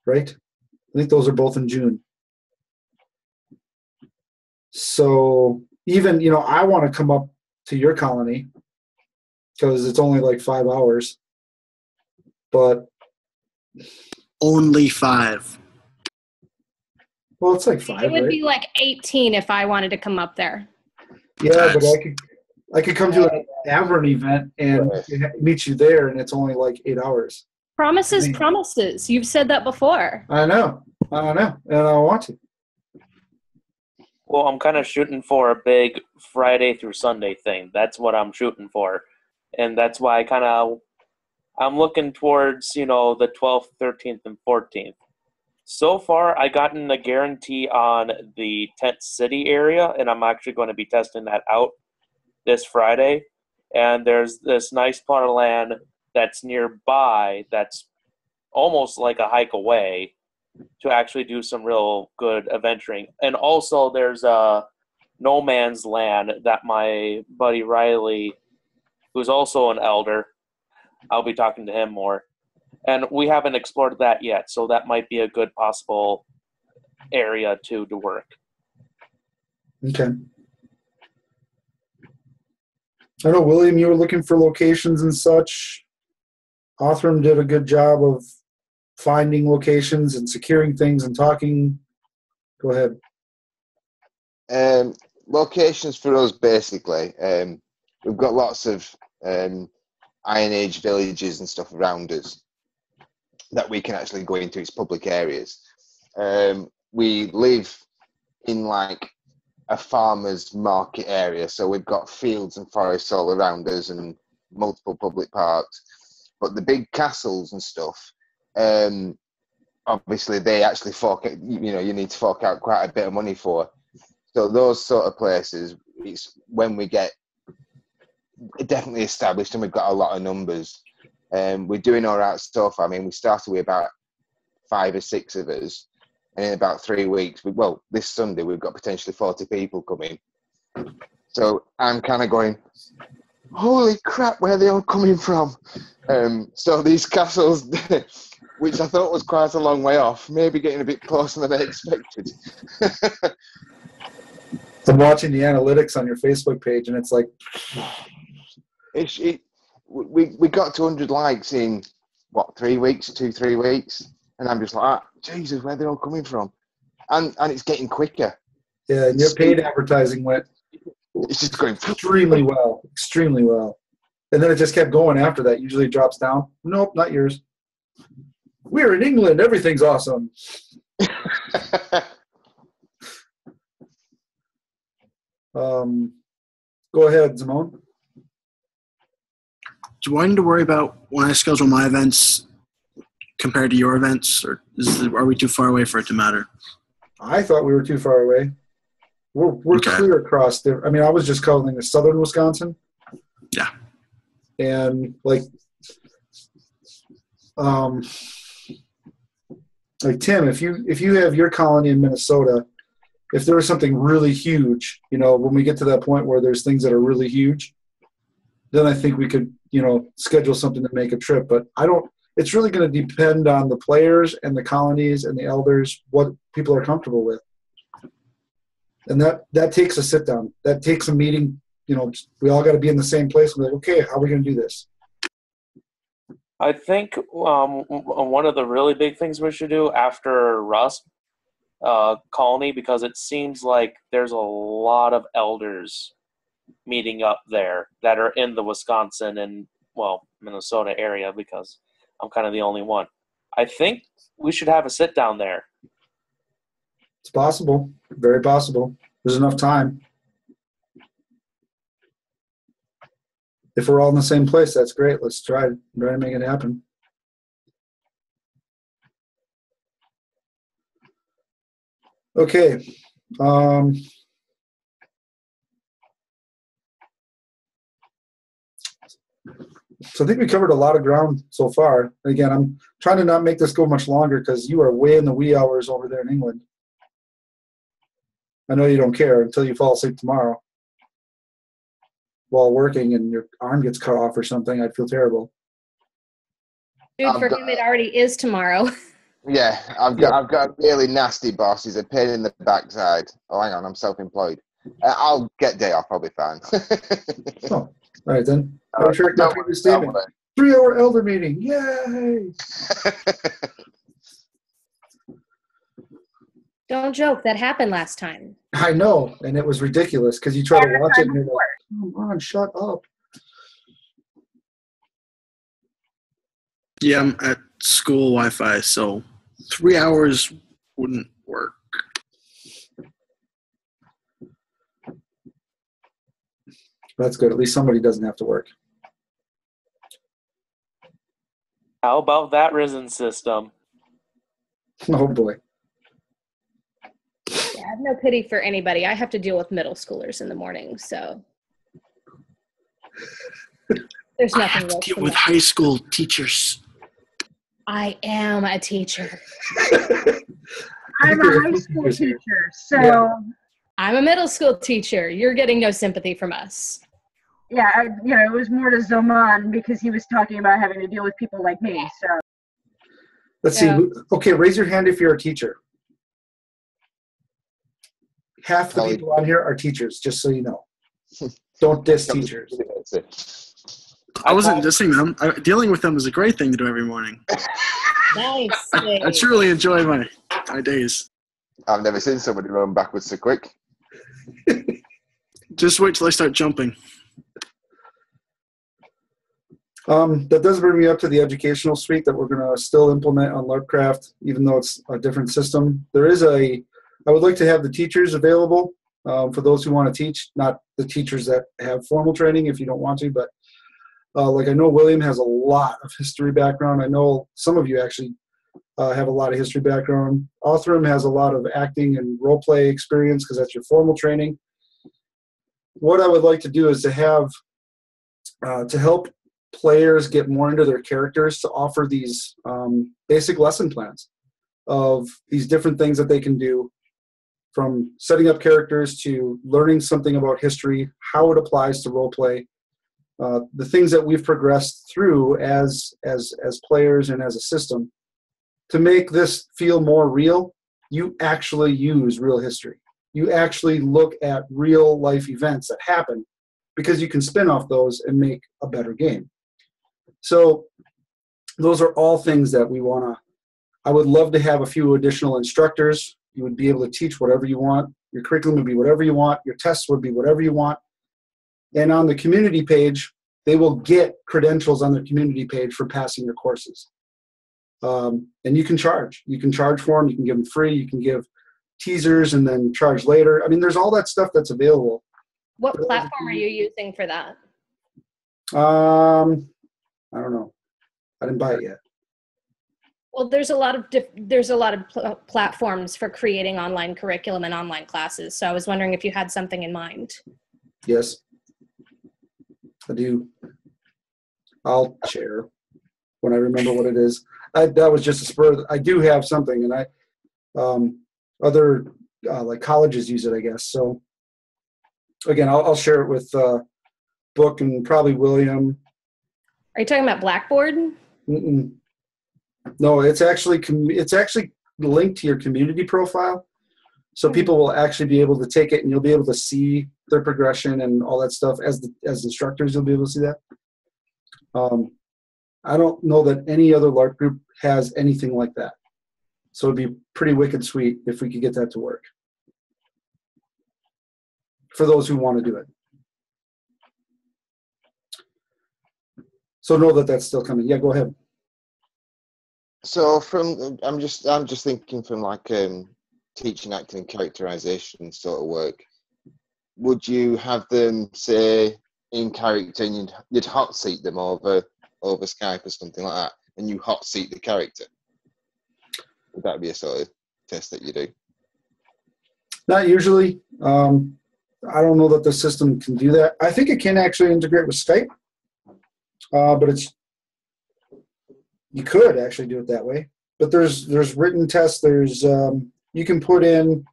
right? I think those are both in June. So even, I want to come up to your colony because it's only like 5 hours, but only 5. Well, it's like 5. It would right? be like 18 if I wanted to come up there. Yeah, but I could come to an Avern event and meet you there, and it's only like 8 hours. Promises, promises. You've said that before. I know, and I want to. Well, I'm kind of shooting for a big Friday through Sunday thing. That's what I'm shooting for. And that's why I'm looking towards, the 12th, 13th, and 14th. So far, I gotten a guarantee on the Tent City area, and I'm actually going to be testing that out this Friday. And there's this nice plot of land that's nearby that's almost like a hike away to actually do some real good adventuring. And also there's a no man's land that my buddy Riley, who's also an elder, I'll be talking to him more. And we haven't explored that yet, so that might be a good possible area to work. Okay. I know, William, you were looking for locations and such. Othram did a good job of finding locations and securing things and talking. Go ahead. Locations for us, basically. We've got lots of Iron Age villages and stuff around us that we can actually go into. It's public areas. We live in like a farmer's market area, so we've got fields and forests all around us and multiple public parks. But the big castles and stuff, obviously they actually you need to fork out quite a bit of money for. So those sort of places, it's when we get definitely established and we've got a lot of numbers. We're doing all right stuff. I mean, we started with about 5 or 6 of us, and in about 3 weeks, this Sunday we've got potentially 40 people coming. So I'm kind of going, holy crap, where are they all coming from? So these castles, which I thought was quite a long way off, maybe getting a bit closer than I expected. I'm watching the analytics on your Facebook page, and it's like, we got to 100 likes in 3 weeks, 2-3 weeks, and I'm just like, Jesus, where are they all coming from? And it's getting quicker. Yeah, and your paid advertising went It's just going extremely well, and then it just kept going after that. Usually it drops down. Nope, not yours. We're in England. Everything's awesome. Go ahead, Simone. Do I need to worry about when I schedule my events compared to your events, or are we too far away for it to matter? I thought we were too far away. We're Okay. clear across there. I mean, I was just calling the southern Wisconsin. Yeah. And like Tim, if you have your colony in Minnesota, if there was something really huge, when we get to that point where there's things that are really huge, then I think we could, schedule something to make a trip. But it's really going to depend on the players and the colonies and the elders, what people are comfortable with. And that takes a sit down. That takes a meeting. We all got to be in the same place. We're like, okay, how are we going to do this? I think one of the really big things we should do after Rust colony, because it seems like there's a lot of elders meeting up there that are in the Wisconsin and Minnesota area, because I'm kind of the only one. I think we should have a sit down there. It's possible. Very possible. There's enough time. If we're all in the same place, that's great. Let's try to make it happen. Okay. So I think we covered a lot of ground so far. Again, I'm trying to not make this go much longer because you are way in the wee hours over there in England. I know you don't care until you fall asleep tomorrow while working and your arm gets cut off or something. I'd feel terrible. Dude, for him, it already is tomorrow. Yeah, I've got a really nasty boss. He's a pain in the backside. Oh, hang on, I'm self-employed. I'll get day off. I'll be fine. Oh, all right then. I'm sure my previous statement. 3-hour elder meeting. Yay! Don't joke. That happened last time. I know, and it was ridiculous because you try to watch it and you're like, come on, shut up. Yeah, I'm at school Wi-Fi, so 3 hours wouldn't work. That's good. At least somebody doesn't have to work. How about that Risen system? Oh, boy. Yeah, I have no pity for anybody. I have to deal with middle schoolers in the morning, so there's I nothing have to worse deal than with that. high school teachers. I am a teacher. I'm a high school teacher, so Yeah. I'm a middle school teacher. You're getting no sympathy from us. yeah, it was more to Zoman because he was talking about having to deal with people like me. So Let's Yeah. see. Okay, raise your hand if you're a teacher. Half the Kelly. people on here are teachers, just so you know. Don't diss teachers. I wasn't dissing them. Dealing with them is a great thing to do every morning. Nice. I truly enjoy my days. I've never seen somebody run backwards so quick. Just wait till I start jumping. That does bring me up to the educational suite that we're going to still implement on LARPcraft, even though it's a different system. I would like to have the teachers available for those who want to teach, not the teachers that have formal training if you don't want to, but like I know William has a lot of history background. I know some of you actually have a lot of history background. Othram has a lot of acting and role play experience because that's your formal training. What I would like to do is to have, to help players get more into their characters, to offer these basic lesson plans of these different things that they can do, from setting up characters to learning something about history, how it applies to role play, the things that we've progressed through as players and as a system. To make this feel more real, you actually use real history. You actually look at real life events that happen, because you can spin off those and make a better game. So those are all things that we want to, I would love to have a few additional instructors. You would be able to teach whatever you want. Your curriculum would be whatever you want. Your tests would be whatever you want. And on the community page, they will get credentials on their community page for passing your courses. And you can charge. You can charge for them. You can give them free. You can give teasers and then charge later. I mean, there's all that stuff that's available. What platform are you using for that? I don't know. I didn't buy it yet. Well, there's a lot of platforms for creating online curriculum and online classes. So I was wondering if you had something in mind. Yes, I do. I'll share when I remember what it is. That was just a spur. I do have something, and other like colleges use it, I guess. So again, I'll share it with Book and probably William. Are you talking about Blackboard? Mm-mm. No, it's actually linked to your community profile, so people will actually be able to take it, and you'll be able to see their progression and all that stuff. As instructors, you'll be able to see that. I don't know that any other LARP group has anything like that, so it'd be pretty wicked sweet if we could get that to work for those who want to do it. So know that that's still coming. Yeah, go ahead. So I'm just thinking from like teaching, acting, and characterization sort of work. Would you have them say in character, and you'd hot seat them over Skype or something like that, and you hot seat the character? Would that be a sort of test that you do? Not usually. I don't know that the system can do that. I think it can actually integrate with Skype, but you could actually do it that way. But there's written tests. There's you can put in,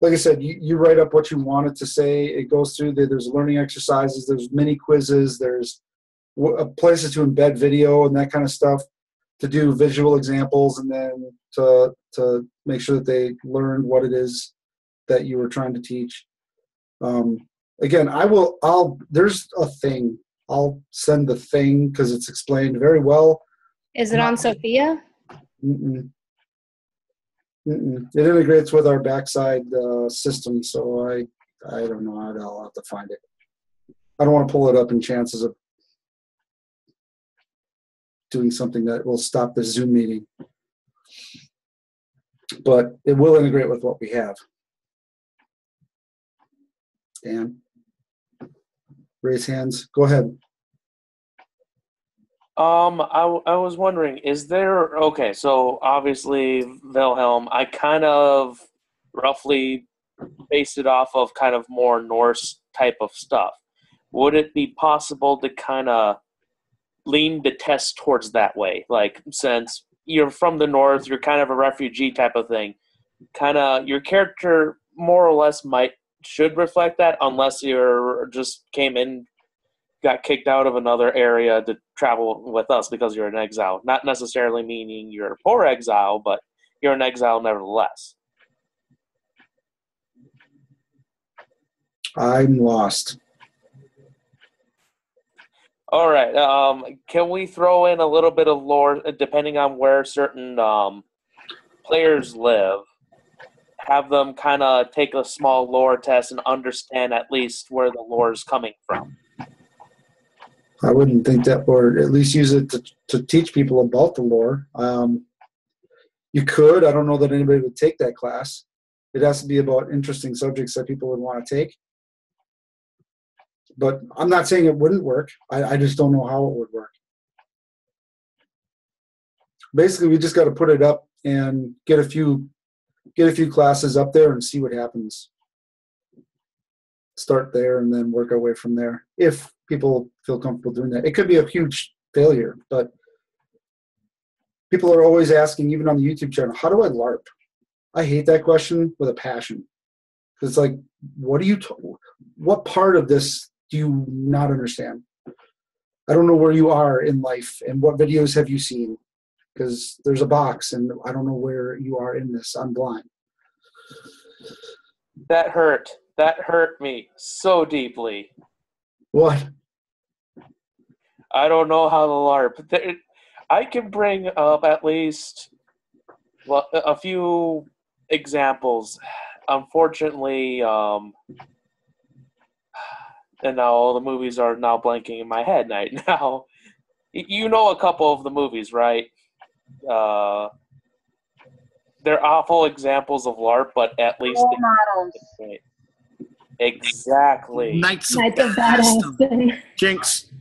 like I said, you write up what you want it to say. It goes through. There's learning exercises. There's mini quizzes. There's places to embed video and that kind of stuff, to do visual examples, and then to make sure that they learn what it is that you were trying to teach. Again, there's a thing. I'll send the thing because it's explained very well. Is it on Sophia? Mm-mm. Mm-mm. It integrates with our backside system, so I don't know. I'll have to find it. I don't want to pull it up in chances of doing something that will stop the Zoom meeting. But it will integrate with what we have. Dan, raise hands. Go ahead. I was wondering, okay, so obviously Wilhelm, I kind of roughly based it off of kind of more Norse type of stuff. Would it be possible to kind of lean the test towards that way? Like, since you're from the North, you're kind of a refugee type of thing. Kind of your character more or less should reflect that, unless you're just came in got kicked out of another area to travel with us because you're an exile. Not necessarily meaning you're a poor exile, but you're an exile nevertheless. I'm lost. All right. Can we throw in a little bit of lore, depending on where certain players live? Have them kind of take a small lore test and understand at least where the lore is coming from. I wouldn't think that, or at least use it to teach people about the lore. You could. I don't know that anybody would take that class. It has to be about interesting subjects that people would want to take. But I'm not saying it wouldn't work. I just don't know how it would work. Basically, we just got to put it up and get a few classes up there and see what happens. Start there and then work our way from there. If people feel comfortable doing that, it could be a huge failure, but people are always asking, even on the YouTube channel, how do I LARP? I hate that question with a passion. It's like, what part of this do you not understand? I don't know where you are in life and what videos have you seen, because there's a box and I don't know where you are in this. I'm blind. That hurt. That hurt me so deeply. What? I don't know how to LARP. I can bring up at least a few examples. Unfortunately, and now all the movies are now blanking in my head right now. You know a couple of the movies, right? They're awful examples of LARP, but at least Role models. Exactly. Knights Knights of Badass. Jinx.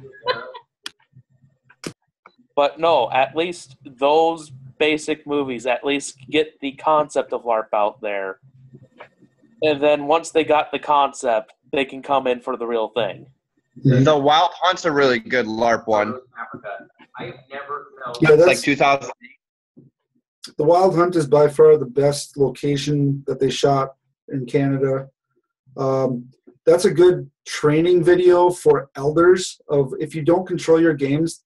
But no, at least those basic movies at least get the concept of LARP out there. And then once they got the concept, they can come in for the real thing. The Wild Hunt's a really good LARP one. Yeah, that's Like 2000. The Wild Hunt is by far the best location that they shot in Canada. That's a good training video for elders of if you don't control your games,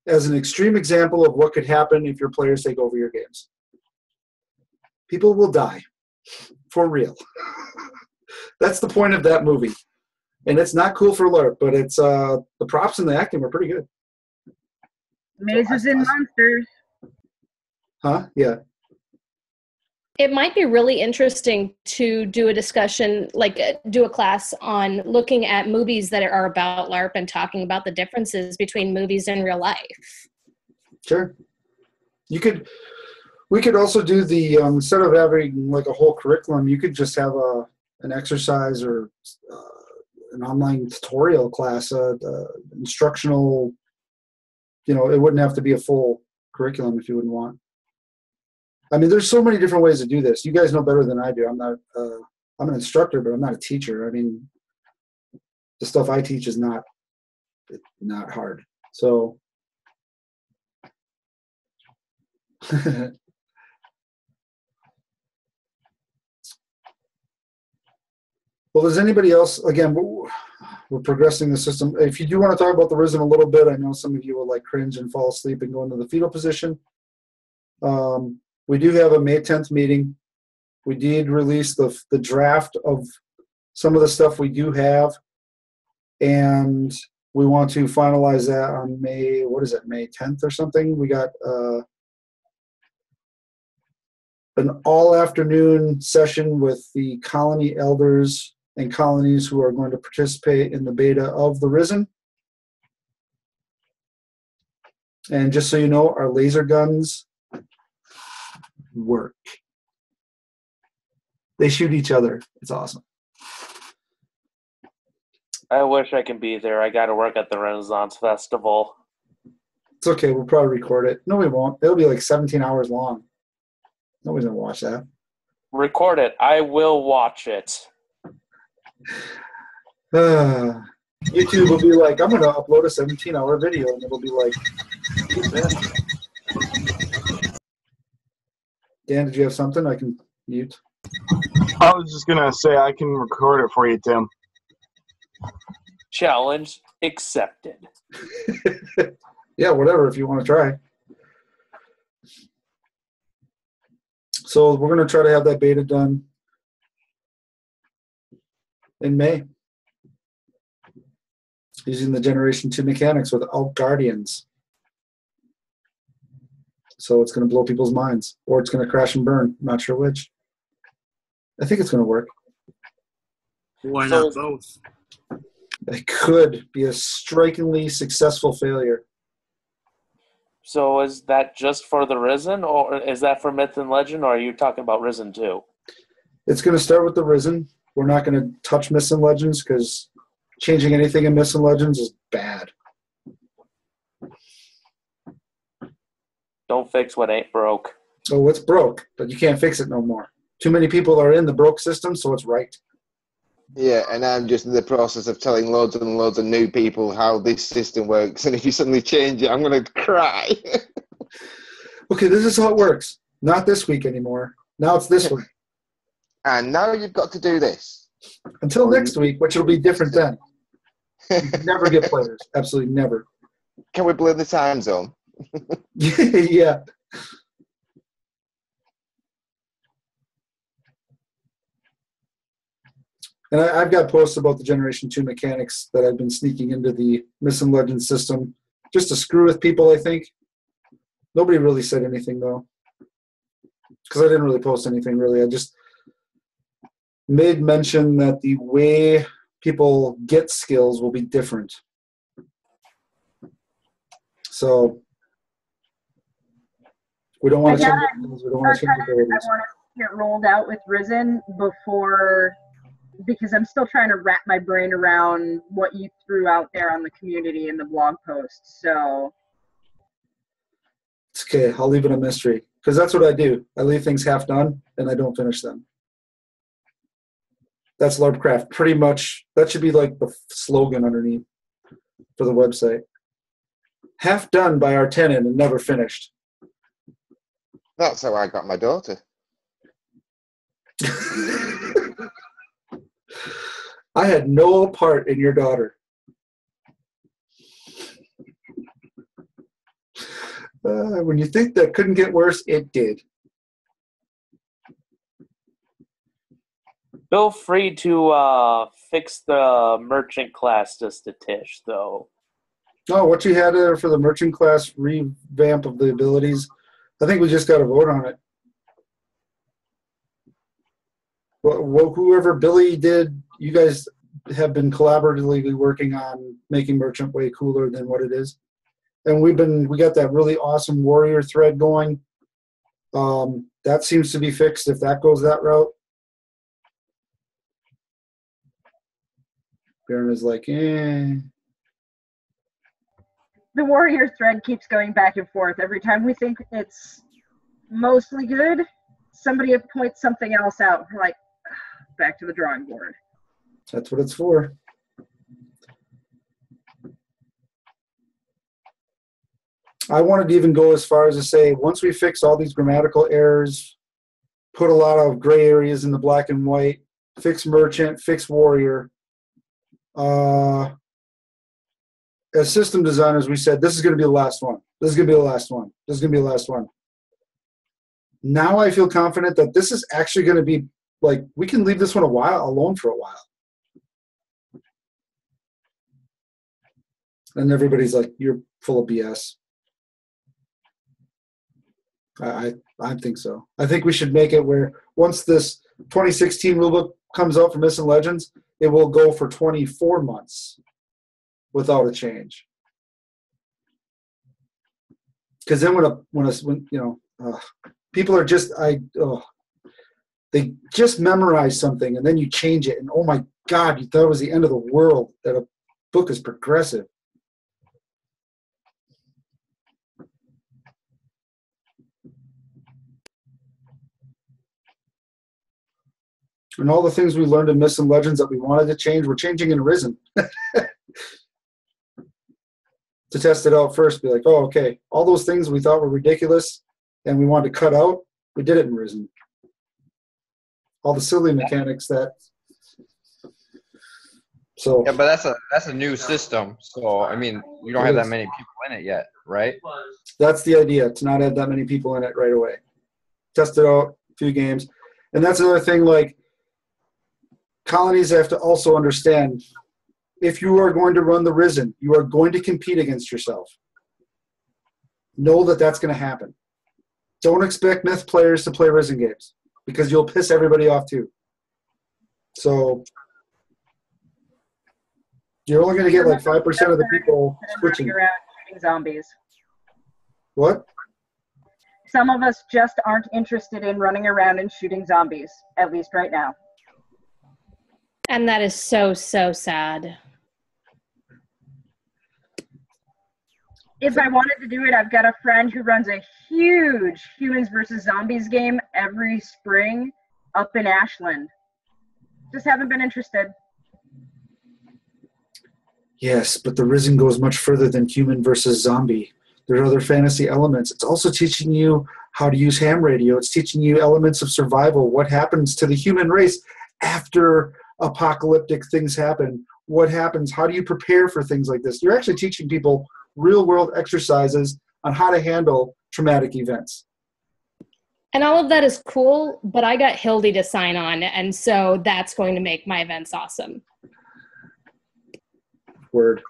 as an extreme example of what could happen if your players take over your games. People will die. For real. That's the point of that movie. And it's not cool for LARP, but it's the props and the acting were pretty good. Mazes and Monsters. Huh? Yeah. It might be really interesting to do a discussion, like do a class on looking at movies that are about LARP and talking about the differences between movies and real life. Sure. We could also do the, instead of having like a whole curriculum, you could just have an exercise or an online tutorial class, instructional, it wouldn't have to be a full curriculum if you wouldn't want. I mean, there's so many different ways to do this. You guys know better than I do. I'm an instructor, but I'm not a teacher. I mean, the stuff I teach is not hard. So, well, does anybody else, again, we're progressing the system. If you do want to talk about the Risen a little bit, I know some of you will like cringe and fall asleep and go into the fetal position. We do have a May 10th meeting. We did release the draft of some of the stuff we do have, and we want to finalize that on May 10th or something. We got an all-afternoon session with the colony elders and colonies who are going to participate in the beta of the Risen. And just so you know, our laser guns work. They shoot each other. It's awesome. I wish I can be there. I got to work at the Renaissance Festival. It's okay. We'll probably record it. No, we won't. It'll be like 17 hours long. Nobody's going to watch that. Record it. I will watch it. YouTube will be like, I'm going to upload a 17-hour video, and it'll be like, Dan, did you have something I can mute? I was just going to say I can record it for you, Tim. Challenge accepted. Yeah, whatever, if you want to try. So we're going to try to have that beta done in May, using the Generation 2 mechanics without Guardians. So it's going to blow people's minds, or it's going to crash and burn. I'm not sure which. I think it's going to work. Why So not is- both? It could be a strikingly successful failure. So is that just for the Risen, or is that for Myth and Legend, or are you talking about Risen too? It's going to start with the Risen. We're not going to touch Myths and Legends because changing anything in Myths and Legends is bad. Don't fix what ain't broke. So it's broke, but you can't fix it no more. Too many people are in the broke system, so it's right. Yeah, and I'm just in the process of telling loads and loads of new people how this system works. And if you suddenly change it, I'm going to cry. Okay, this is how it works. Not this week anymore. Now it's this week. And now you've got to do this. Until next week, which will be different then. Never get players. Absolutely never. Can we blur the time zone? Yeah. And I've got posts about the Generation 2 mechanics that I've been sneaking into the Myths and Legends system just to screw with people, I think. Nobody really said anything, though. Because I didn't really post anything, really. I just made mention that the way people get skills will be different. So we don't want to I change gotta- skills. We don't want to change I abilities. want to get rolled out with Risen before, because I'm still trying to wrap my brain around what you threw out there on the community and the blog post. So It's okay. I'll leave it a mystery because that's what I do. I leave things half done and I don't finish them. That's LARPcraft. Pretty much, that should be like the slogan underneath for the website. Half done by our tenant and never finished. That's how I got my daughter. I had no part in your daughter. When you think that couldn't get worse, it did. Feel free to fix the merchant class just a tish, though. Oh, what you had for the merchant class revamp of the abilities, I think we just got to vote on it. Well, whoever Billy did, you guys have been collaboratively working on making merchant way cooler than what it is. And we got that really awesome warrior thread going. That seems to be fixed if that goes that route. Baron is like, eh. the warrior thread keeps going back and forth. Every time we think it's mostly good, somebody points something else out. We're like, back to the drawing board. That's what it's for. I wanted to even go as far as to say, once we fix all these grammatical errors, put a lot of gray areas in the black and white, fix merchant, fix warrior. As system designers, we said, this is going to be the last one. This is going to be the last one. This is going to be the last one. Now I feel confident that this is actually going to be, like, we can leave this one alone for a while. And everybody's like, you're full of BS. I think so. I think we should make it where once this 2016 rulebook comes out for Myths and Legends, it will go for 24 months without a change. Because then when you know, people are just they just memorize something and then you change it and oh my God, you thought it was the end of the world that a book is progressive. And all the things we learned in Myths and Legends that we wanted to change, we're changing in Risen. To test it out first, be like, oh, okay, all those things we thought were ridiculous and we wanted to cut out, we did it in Risen. All the silly mechanics that So Yeah, but that's a new system. So I mean, you don't It have that is. many people in it yet, right? that's the idea, to not have that many people in it right away. Test it out, a few games. And that's another thing, like, colonies have to also understand, if you are going to run the Risen, you are going to compete against yourself. Know that that's going to happen. Don't expect Myth players to play Risen games, because you'll piss everybody off too. So you're only going to get like 5% of the people Running switching. around shooting zombies. What? Some of us just aren't interested in running around and shooting zombies, at least right now. And that is so, so sad. If I wanted to do it, I've got a friend who runs a huge Humans versus Zombies game every spring up in Ashland. Just haven't been interested. Yes, but the Risen goes much further than human versus zombie. There are other fantasy elements. It's also teaching you how to use ham radio. It's teaching you elements of survival. What happens to the human race after apocalyptic things happen? What happens? How do you prepare for things like this? You're actually teaching people real-world exercises on how to handle traumatic events. And all of that is cool, but I got Hildy to sign on, and so that's going to make my events awesome. Word.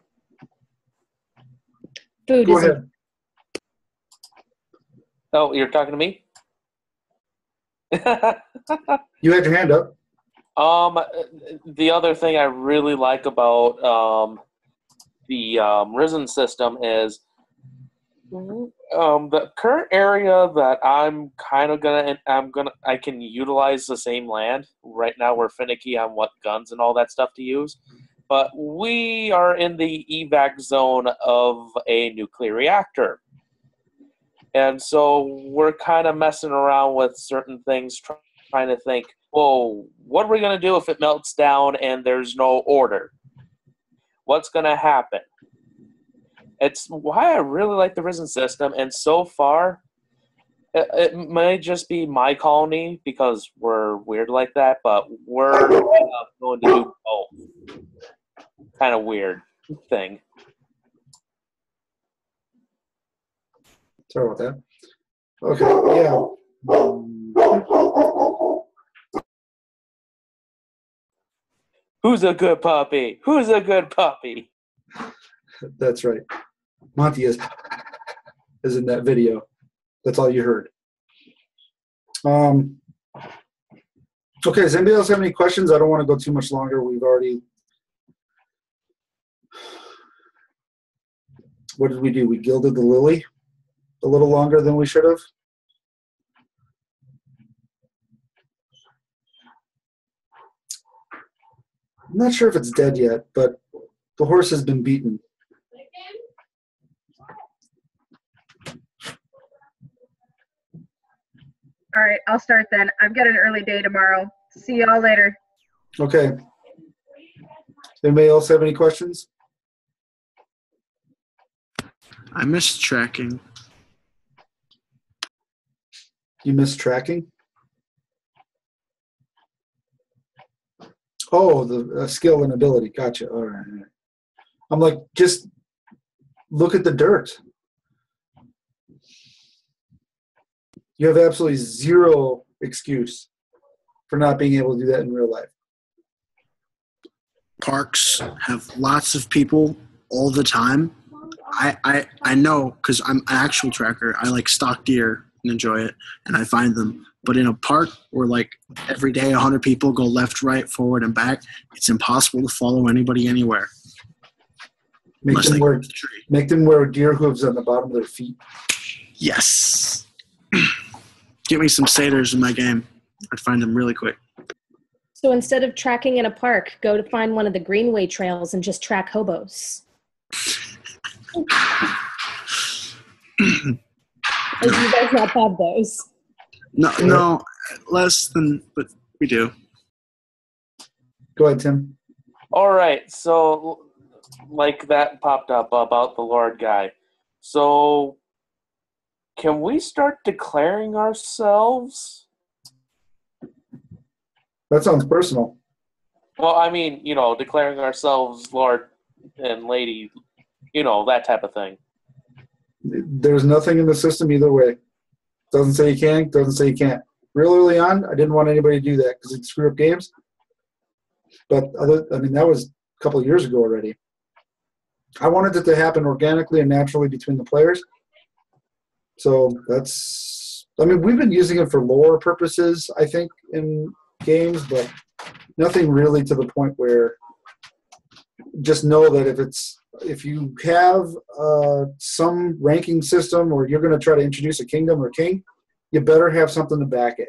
Food Go is ahead. Oh, you're talking to me? You had your hand up. The other thing I really like about the Risen system is the current area that I can utilize the same land. Right now we're finicky on what guns and all that stuff to use, but we are in the evac zone of a nuclear reactor. And so we're kind of messing around with certain things, trying to think, well, what are we going to do if it melts down and there's no order? What's going to happen? It's why I really like the Risen system, and so far, it may just be my colony because we're weird like that, but we're going to do both. Kind of weird thing. Sorry about that. Okay, yeah. Who's a good puppy? Who's a good puppy? That's right. Monty is in that video. That's all you heard. Okay, does anybody else have any questions? I don't want to go too much longer. We've already... What did we do? We gilded the lily a little longer than we should have. I'm not sure if it's dead yet, but the horse has been beaten. All right, I'll start then. I've got an early day tomorrow. See y'all later. Okay. Anybody else have any questions? I miss tracking. You miss tracking? Oh, the skill and ability. Gotcha. All right. I'm like, just look at the dirt. You have absolutely zero excuse for not being able to do that in real life. Parks have lots of people all the time. I know because I'm an actual tracker. I like stalk deer and enjoy it, and I find them. But in a park where like every day 100 people go left, right, forward, and back, it's impossible to follow anybody anywhere. Make Unless them they wear go to the tree. make them wear deer hooves on the bottom of their feet. Yes. Get me some satyrs in my game. I'd find them really quick. So instead of tracking in a park, go to find one of the greenway trails and just track hobos. Or do you guys not have those? No, less than, but we do. Go ahead, Tim. All right, so like that popped up about the Lord guy. So can we start declaring ourselves? That sounds personal. Well, I mean, declaring ourselves Lord and Lady, that type of thing. There's nothing in the system either way. Doesn't say you can, doesn't say you can't. Real early on, I didn't want anybody to do that because it'd screw up games. But that was a couple of years ago already. I wanted it to happen organically and naturally between the players. So we've been using it for lore purposes, I think, in games, but nothing really to the point where just know that if you have some ranking system or you're going to try to introduce a kingdom or king, you better have something to back it.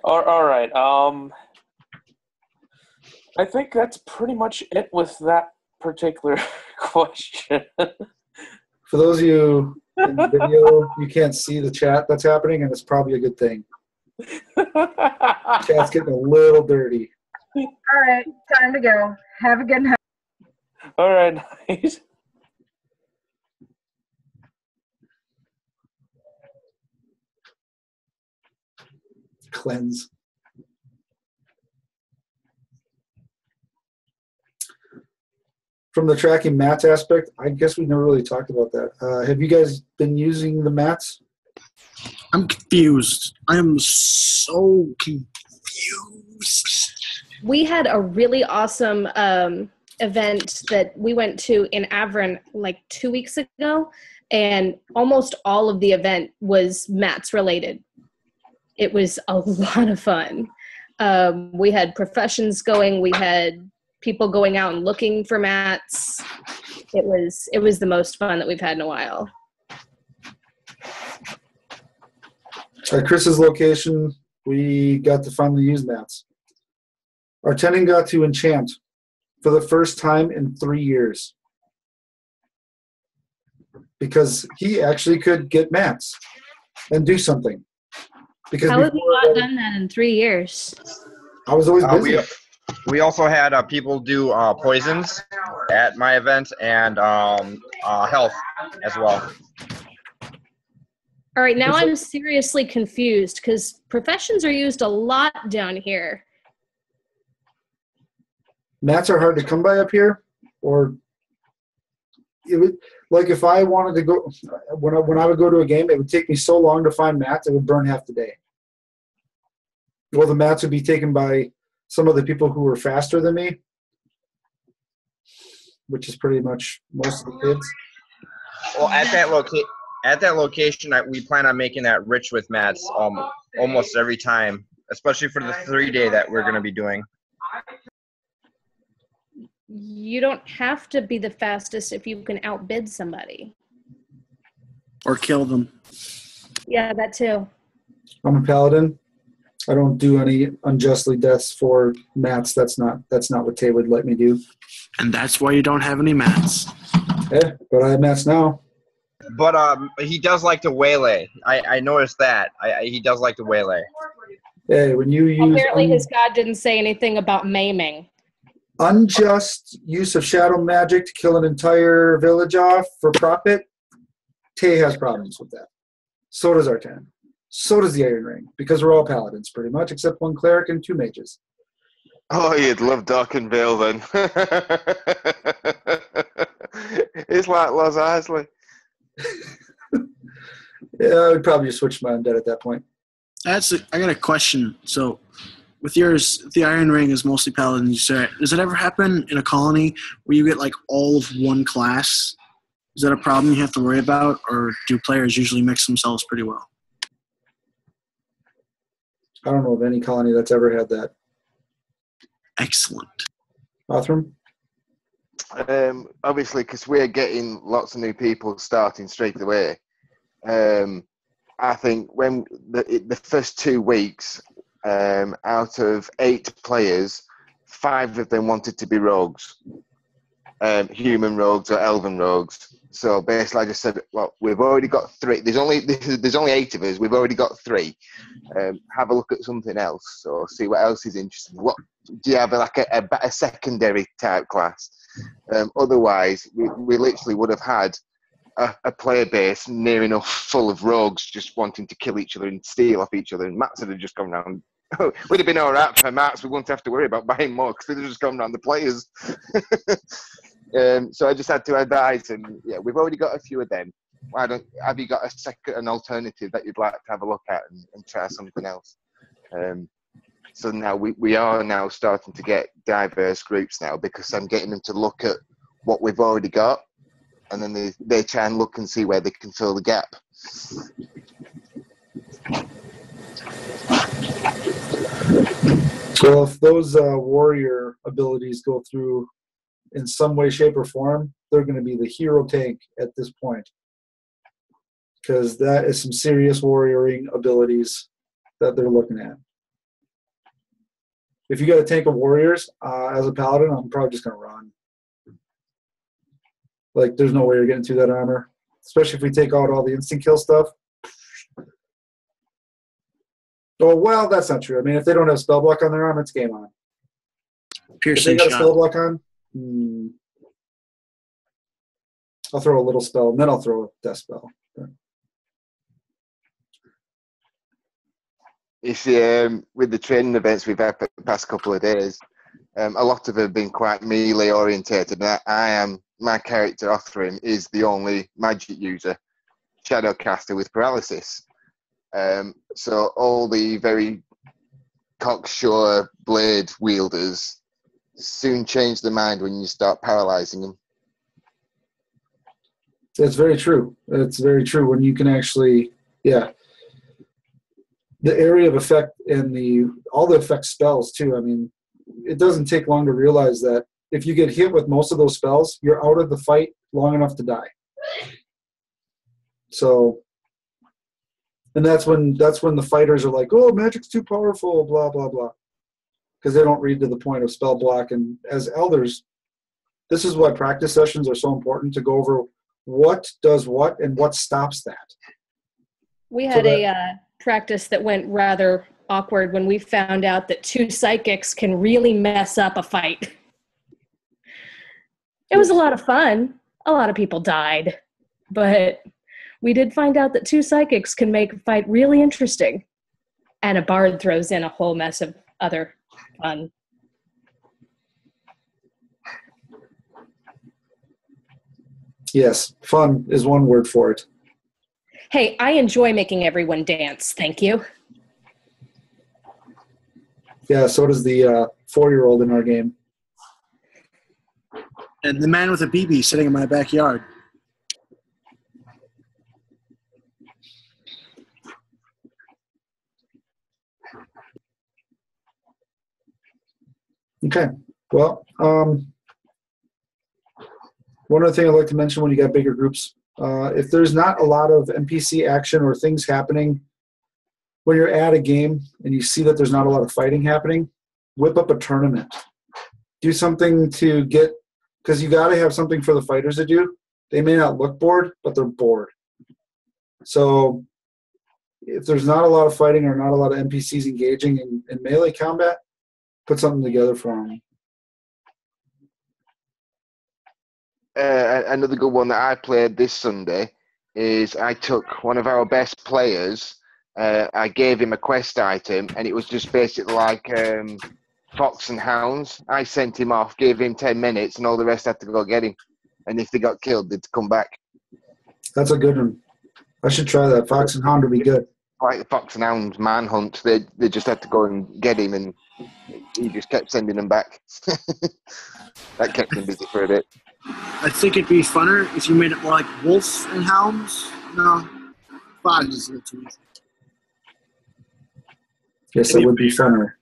All right. I think that's pretty much it with that particular question. For those of you in the video, you can't see the chat that's happening, and it's probably a good thing. Chat's getting a little dirty. All right, time to go. Have a good night. All right, nice. Cleanse. From the tracking mats aspect, I guess we never really talked about that. Have you guys been using the mats? I'm confused. I am so confused. We had a really awesome event that we went to in Avron like 2 weeks ago, and almost all of the event was mats related. It was a lot of fun. We had professions going. We had people going out and looking for mats. It was the most fun that we've had in a while. At Chris's location, we got to finally use mats. Our tenant got to enchant for the first time in 3 years because he actually could get mats and do something. Because how have you not done that in 3 years? I was always busy. We also had people do poisons at my event and health as well. All right, now I'm seriously confused because professions are used a lot down here. Mats are hard to come by up here, or it would, like if I wanted to go, when I would go to a game, it would take me so long to find mats, it would burn half the day. Well, the mats would be taken by some of the people who were faster than me, which is pretty much most of the kids. Well, at that location, we plan on making that rich with mats almost every time, especially for the 3-day that we're going to be doing. You don't have to be the fastest if you can outbid somebody. Or kill them. Yeah, that too. I'm a paladin. I don't do any unjustly deaths for mats. That's not what Tay would let me do. And that's why you don't have any mats. Yeah, but I have mats now. But he does like to waylay. I noticed that. He does like to waylay. Hey, when you use apparently his god didn't say anything about maiming. Unjust use of shadow magic to kill an entire village off for profit, Tay has problems with that. So does Artan. So does the Iron Ring, because we're all paladins pretty much, except one cleric and 2 mages. Oh, you'd love Darkenvale then. It's like Los Isley. Yeah, I would probably just switch my undead at that point. I got a question. So, with yours, the Iron Ring is mostly paladins. Does it ever happen in a colony where you get like all of one class? Is that a problem you have to worry about, or do players usually mix themselves pretty well? I don't know of any colony that's ever had that. Excellent. Othram? Obviously, because we're getting lots of new people starting straight away. I think when the first 2 weeks, out of 8 players, 5 of them wanted to be rogues, human rogues or elven rogues. So basically, I just said, well, we've already got 3. There's only 8 of us. We've already got 3. Have a look at something else. So see what else is interesting. What do you have like a secondary type class? Otherwise, we literally would have had a player base near enough full of rogues just wanting to kill each other and steal off each other. And Matt's had just come round. We'd have been all right for Matt's. We wouldn't have to worry about buying more because we'd have just come round the players. So I just had to advise him. Yeah, we've already got a few of them. Have you got an alternative that you'd like to have a look at and try something else? So now we are now starting to get diverse groups now because I'm getting them to look at what we've already got, and then they try and look and see where they can fill the gap. Well, if those warrior abilities go through in some way, shape, or form, they're going to be the hero tank at this point. Because that is some serious warrioring abilities that they're looking at. If you got a tank of warriors as a paladin, I'm probably just going to run. Like, there's no way you're getting through that armor. Especially if we take out all the instant kill stuff. Oh, well, that's not true. I mean, if they don't have spell block on their arm, it's game on. Piercing if they got shot. a spell block on, I'll throw a little spell, and then I'll throw a death spell. If with the training events we've had for the past couple of days, a lot of them have been quite melee orientated. And my character Othrim is the only magic user, Shadowcaster with paralysis. So all the very cocksure blade wielders soon change their mind when you start paralyzing them. That's very true. It's very true. When you can actually, the area of effect and all the effect spells too. I mean, it doesn't take long to realize that if you get hit with most of those spells, you're out of the fight long enough to die. So, and that's when the fighters are like, "Oh, magic's too powerful," blah blah blah, because they don't read to the point of spell block. And as elders, this is why practice sessions are so important, to go over what does what and what stops that. We had a practice that went rather awkward when we found out that 2 psychics can really mess up a fight. It was a lot of fun. A lot of people died, but we did find out that 2 psychics can make a fight really interesting, and a bard throws in a whole mess of other fun. Yes, fun is one word for it. Hey, I enjoy making everyone dance. Thank you. Yeah, so does the 4-year-old in our game. And the man with a BB sitting in my backyard. Okay. Well, one other thing I'd like to mention when you got bigger groups, if there's not a lot of NPC action or things happening when you're at a game and you see that there's not a lot of fighting happening, whip up a tournament. Do something to get, because you got to have something for the fighters to do. They may not look bored, but they're bored. So if there's not a lot of fighting or not a lot of NPCs engaging in melee combat, put something together for them. Another good one that I played this Sunday is I took one of our best players. I gave him a quest item, and it was just basically like Fox and Hounds. I sent him off, gave him 10 minutes, and all the rest had to go get him. And if they got killed, they'd come back. That's a good one. I should try that. Fox and Hound would be good. Like the Fox and Hound manhunt, they just had to go and get him, and he just kept sending them back. That kept him busy for a bit. I think it'd be funner if you made it more like Wolf and Hounds. No, Fox is a little too easy. Yes, it would be funner.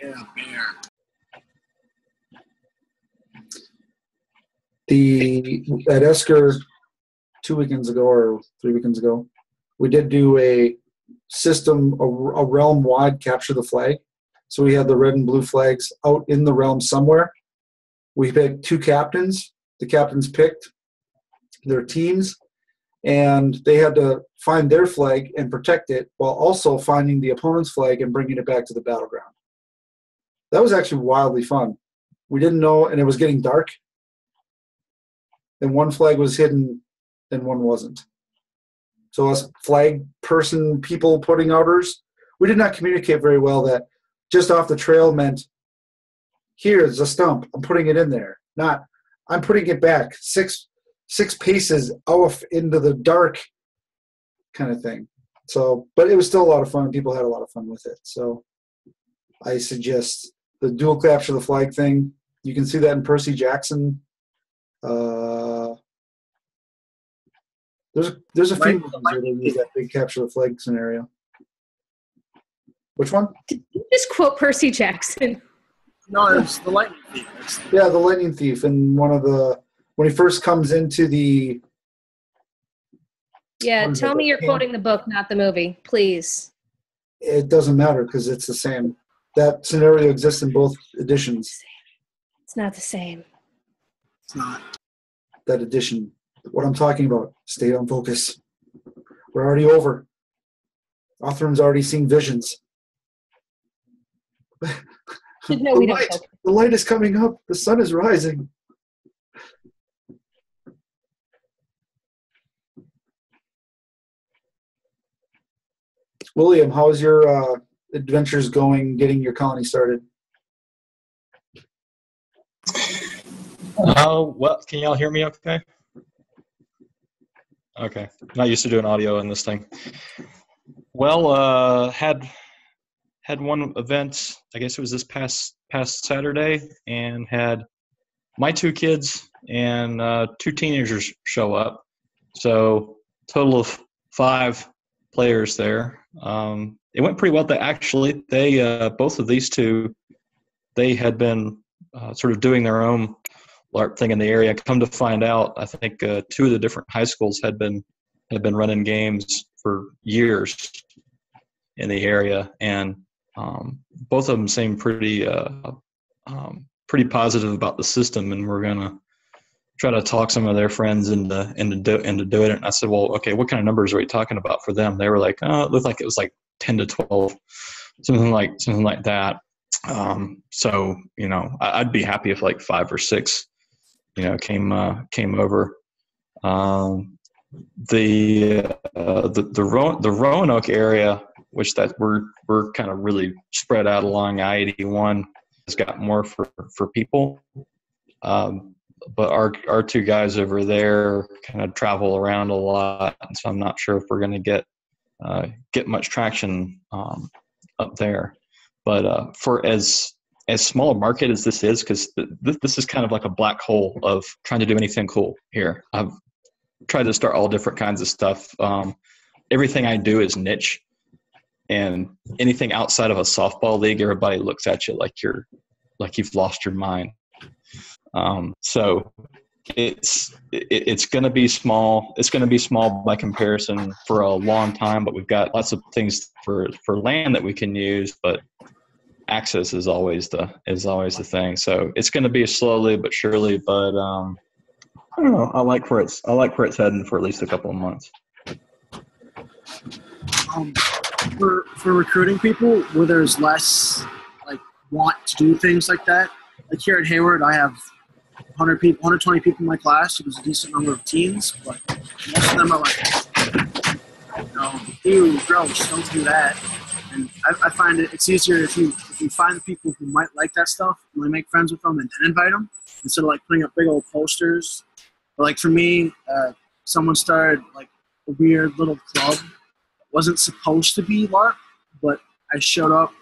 Yeah, bear. At Esker 2 weekends ago or 3 weekends ago, we did do a system, a realm-wide capture the flag. So we had the red and blue flags out in the realm somewhere. We picked 2 captains. The captains picked their teams, and they had to find their flag and protect it while also finding the opponent's flag and bringing it back to the battleground. That was actually wildly fun. We didn't know, and it was getting dark. And one flag was hidden and one wasn't. So us flag person people putting outers, we did not communicate very well that just off the trail meant, here's a stump, I'm putting it in there. Not, I'm putting it back six paces off into the dark kind of thing. So, but it was still a lot of fun. People had a lot of fun with it. So I suggest the dual capture the flag thing. You can see that in Percy Jackson. There's a few movies where they use that big capture the flag scenario. Which one? Did you just quote Percy Jackson? No, it's the Lightning Thief. Yeah, the Lightning Thief, and when he first comes into the. Yeah, tell me you're quoting the book, not the movie, please. It doesn't matter because it's the same. That scenario exists in both editions. It's not the same. It's not. That edition. What I'm talking about. Stay on focus. We're already over. Othram's already seeing visions. No, we don't. The light is coming up. The sun is rising. William, how's your adventures going getting your colony started? Well, can y'all hear me okay? Okay. Not used to doing audio in this thing. Well, had one event, I guess it was this past Saturday, and had my 2 kids and 2 teenagers show up. So total of 5 players there. It went pretty well. Actually, they both of these 2, they had been sort of doing their own LARP thing in the area. Come to find out, I think 2 of the different high schools had been running games for years in the area, and both of them seemed pretty positive about the system, and we're gonna try to talk some of their friends into doing it. And I said, well, okay, what kind of numbers are we talking about for them? They were like, oh, it looked like it was like 10 to 12, something like that. So, you know, I'd be happy if like 5 or 6, you know, came over. The Roanoke area, which that we're kind of really spread out along I-81, has got more for people. But our 2 guys over there kind of travel around a lot, and so I'm not sure if we're going to get much traction up there. But for as small a market as this is, because this is kind of like a black hole of trying to do anything cool here. I've tried to start all different kinds of stuff. Everything I do is niche, and anything outside of a softball league, everybody looks at you like you've lost your mind. So it's going to be small. It's going to be small by comparison for a long time, but we've got lots of things for land that we can use, but access is always the thing. So it's going to be slowly but surely, but I don't know. I like where it's heading for at least a couple of months. For recruiting people where there's less like want to do things like that, like here at Hayward, I have 100 people, 120 people in my class. It was a decent number of teens, but most of them are like, no, ew, gross, don't do that. And I find it's easier if you find the people who might like that stuff, and I make friends with them and then invite them, instead of like putting up big old posters. But like for me, someone started like a weird little club. It wasn't supposed to be LARP, but I showed up,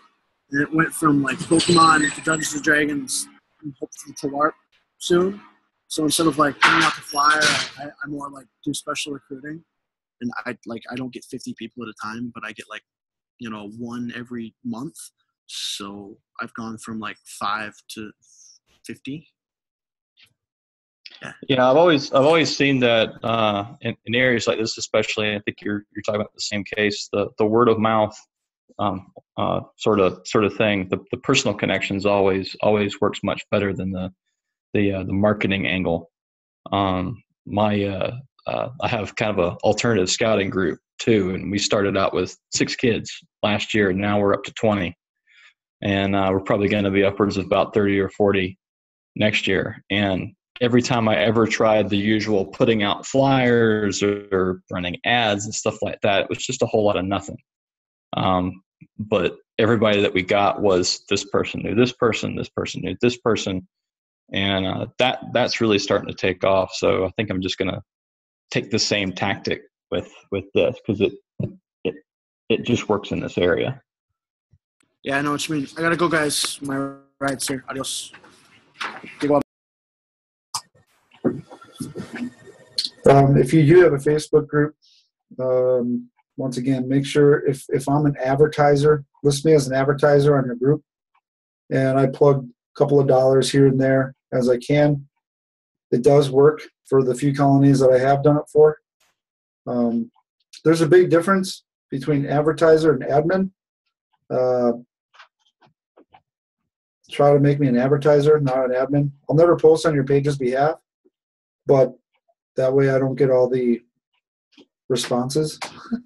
and it went from like Pokemon to Dungeons and Dragons, and hopefully to LARP soon. So instead of like putting out the flyer, I more like do special recruiting, and I don't get 50 people at a time, but I get like, you know, 1 every month. So I've gone from like 5 to 50. Yeah, I've always seen that in areas like this, especially. I think you're talking about the same case. The word of mouth sort of thing. The personal connections always works much better than the marketing angle. I have kind of a alternative scouting group too, and we started out with 6 kids last year, and now we're up to 20, and we're probably going to be upwards of about 30 or 40 next year. And every time I ever tried the usual putting out flyers or running ads and stuff like that, it was just a whole lot of nothing. But everybody that we got was this person knew this person knew this person, and that's really starting to take off. So I think I'm just going to take the same tactic with this, because it just works in this area. Yeah, I know what you mean. I gotta go, guys. My ride's here. Adios. Give up. If you do have a Facebook group, once again, make sure if I'm an advertiser, list me as an advertiser on your group, and I plug a couple of dollars here and there as I can. It does work for the few colonies that I have done it for. There's a big difference between advertiser and admin. Try to make me an advertiser, not an admin. I'll never post on your page's behalf, but that way I don't get all the responses,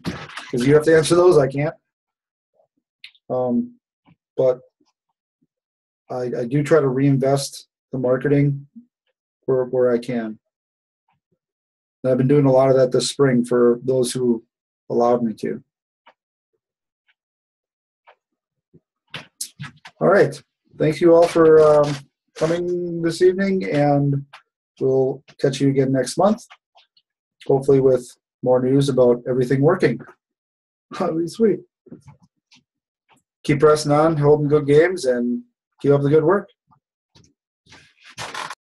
because you have to answer those. I can't. But I do try to reinvest the marketing where I can. And I've been doing a lot of that this spring for those who allowed me to. All right. Thank you all for coming this evening, and we'll catch you again next month, hopefully with more news about everything working. That'll be sweet. Keep pressing on, holding good games, and keep up the good work.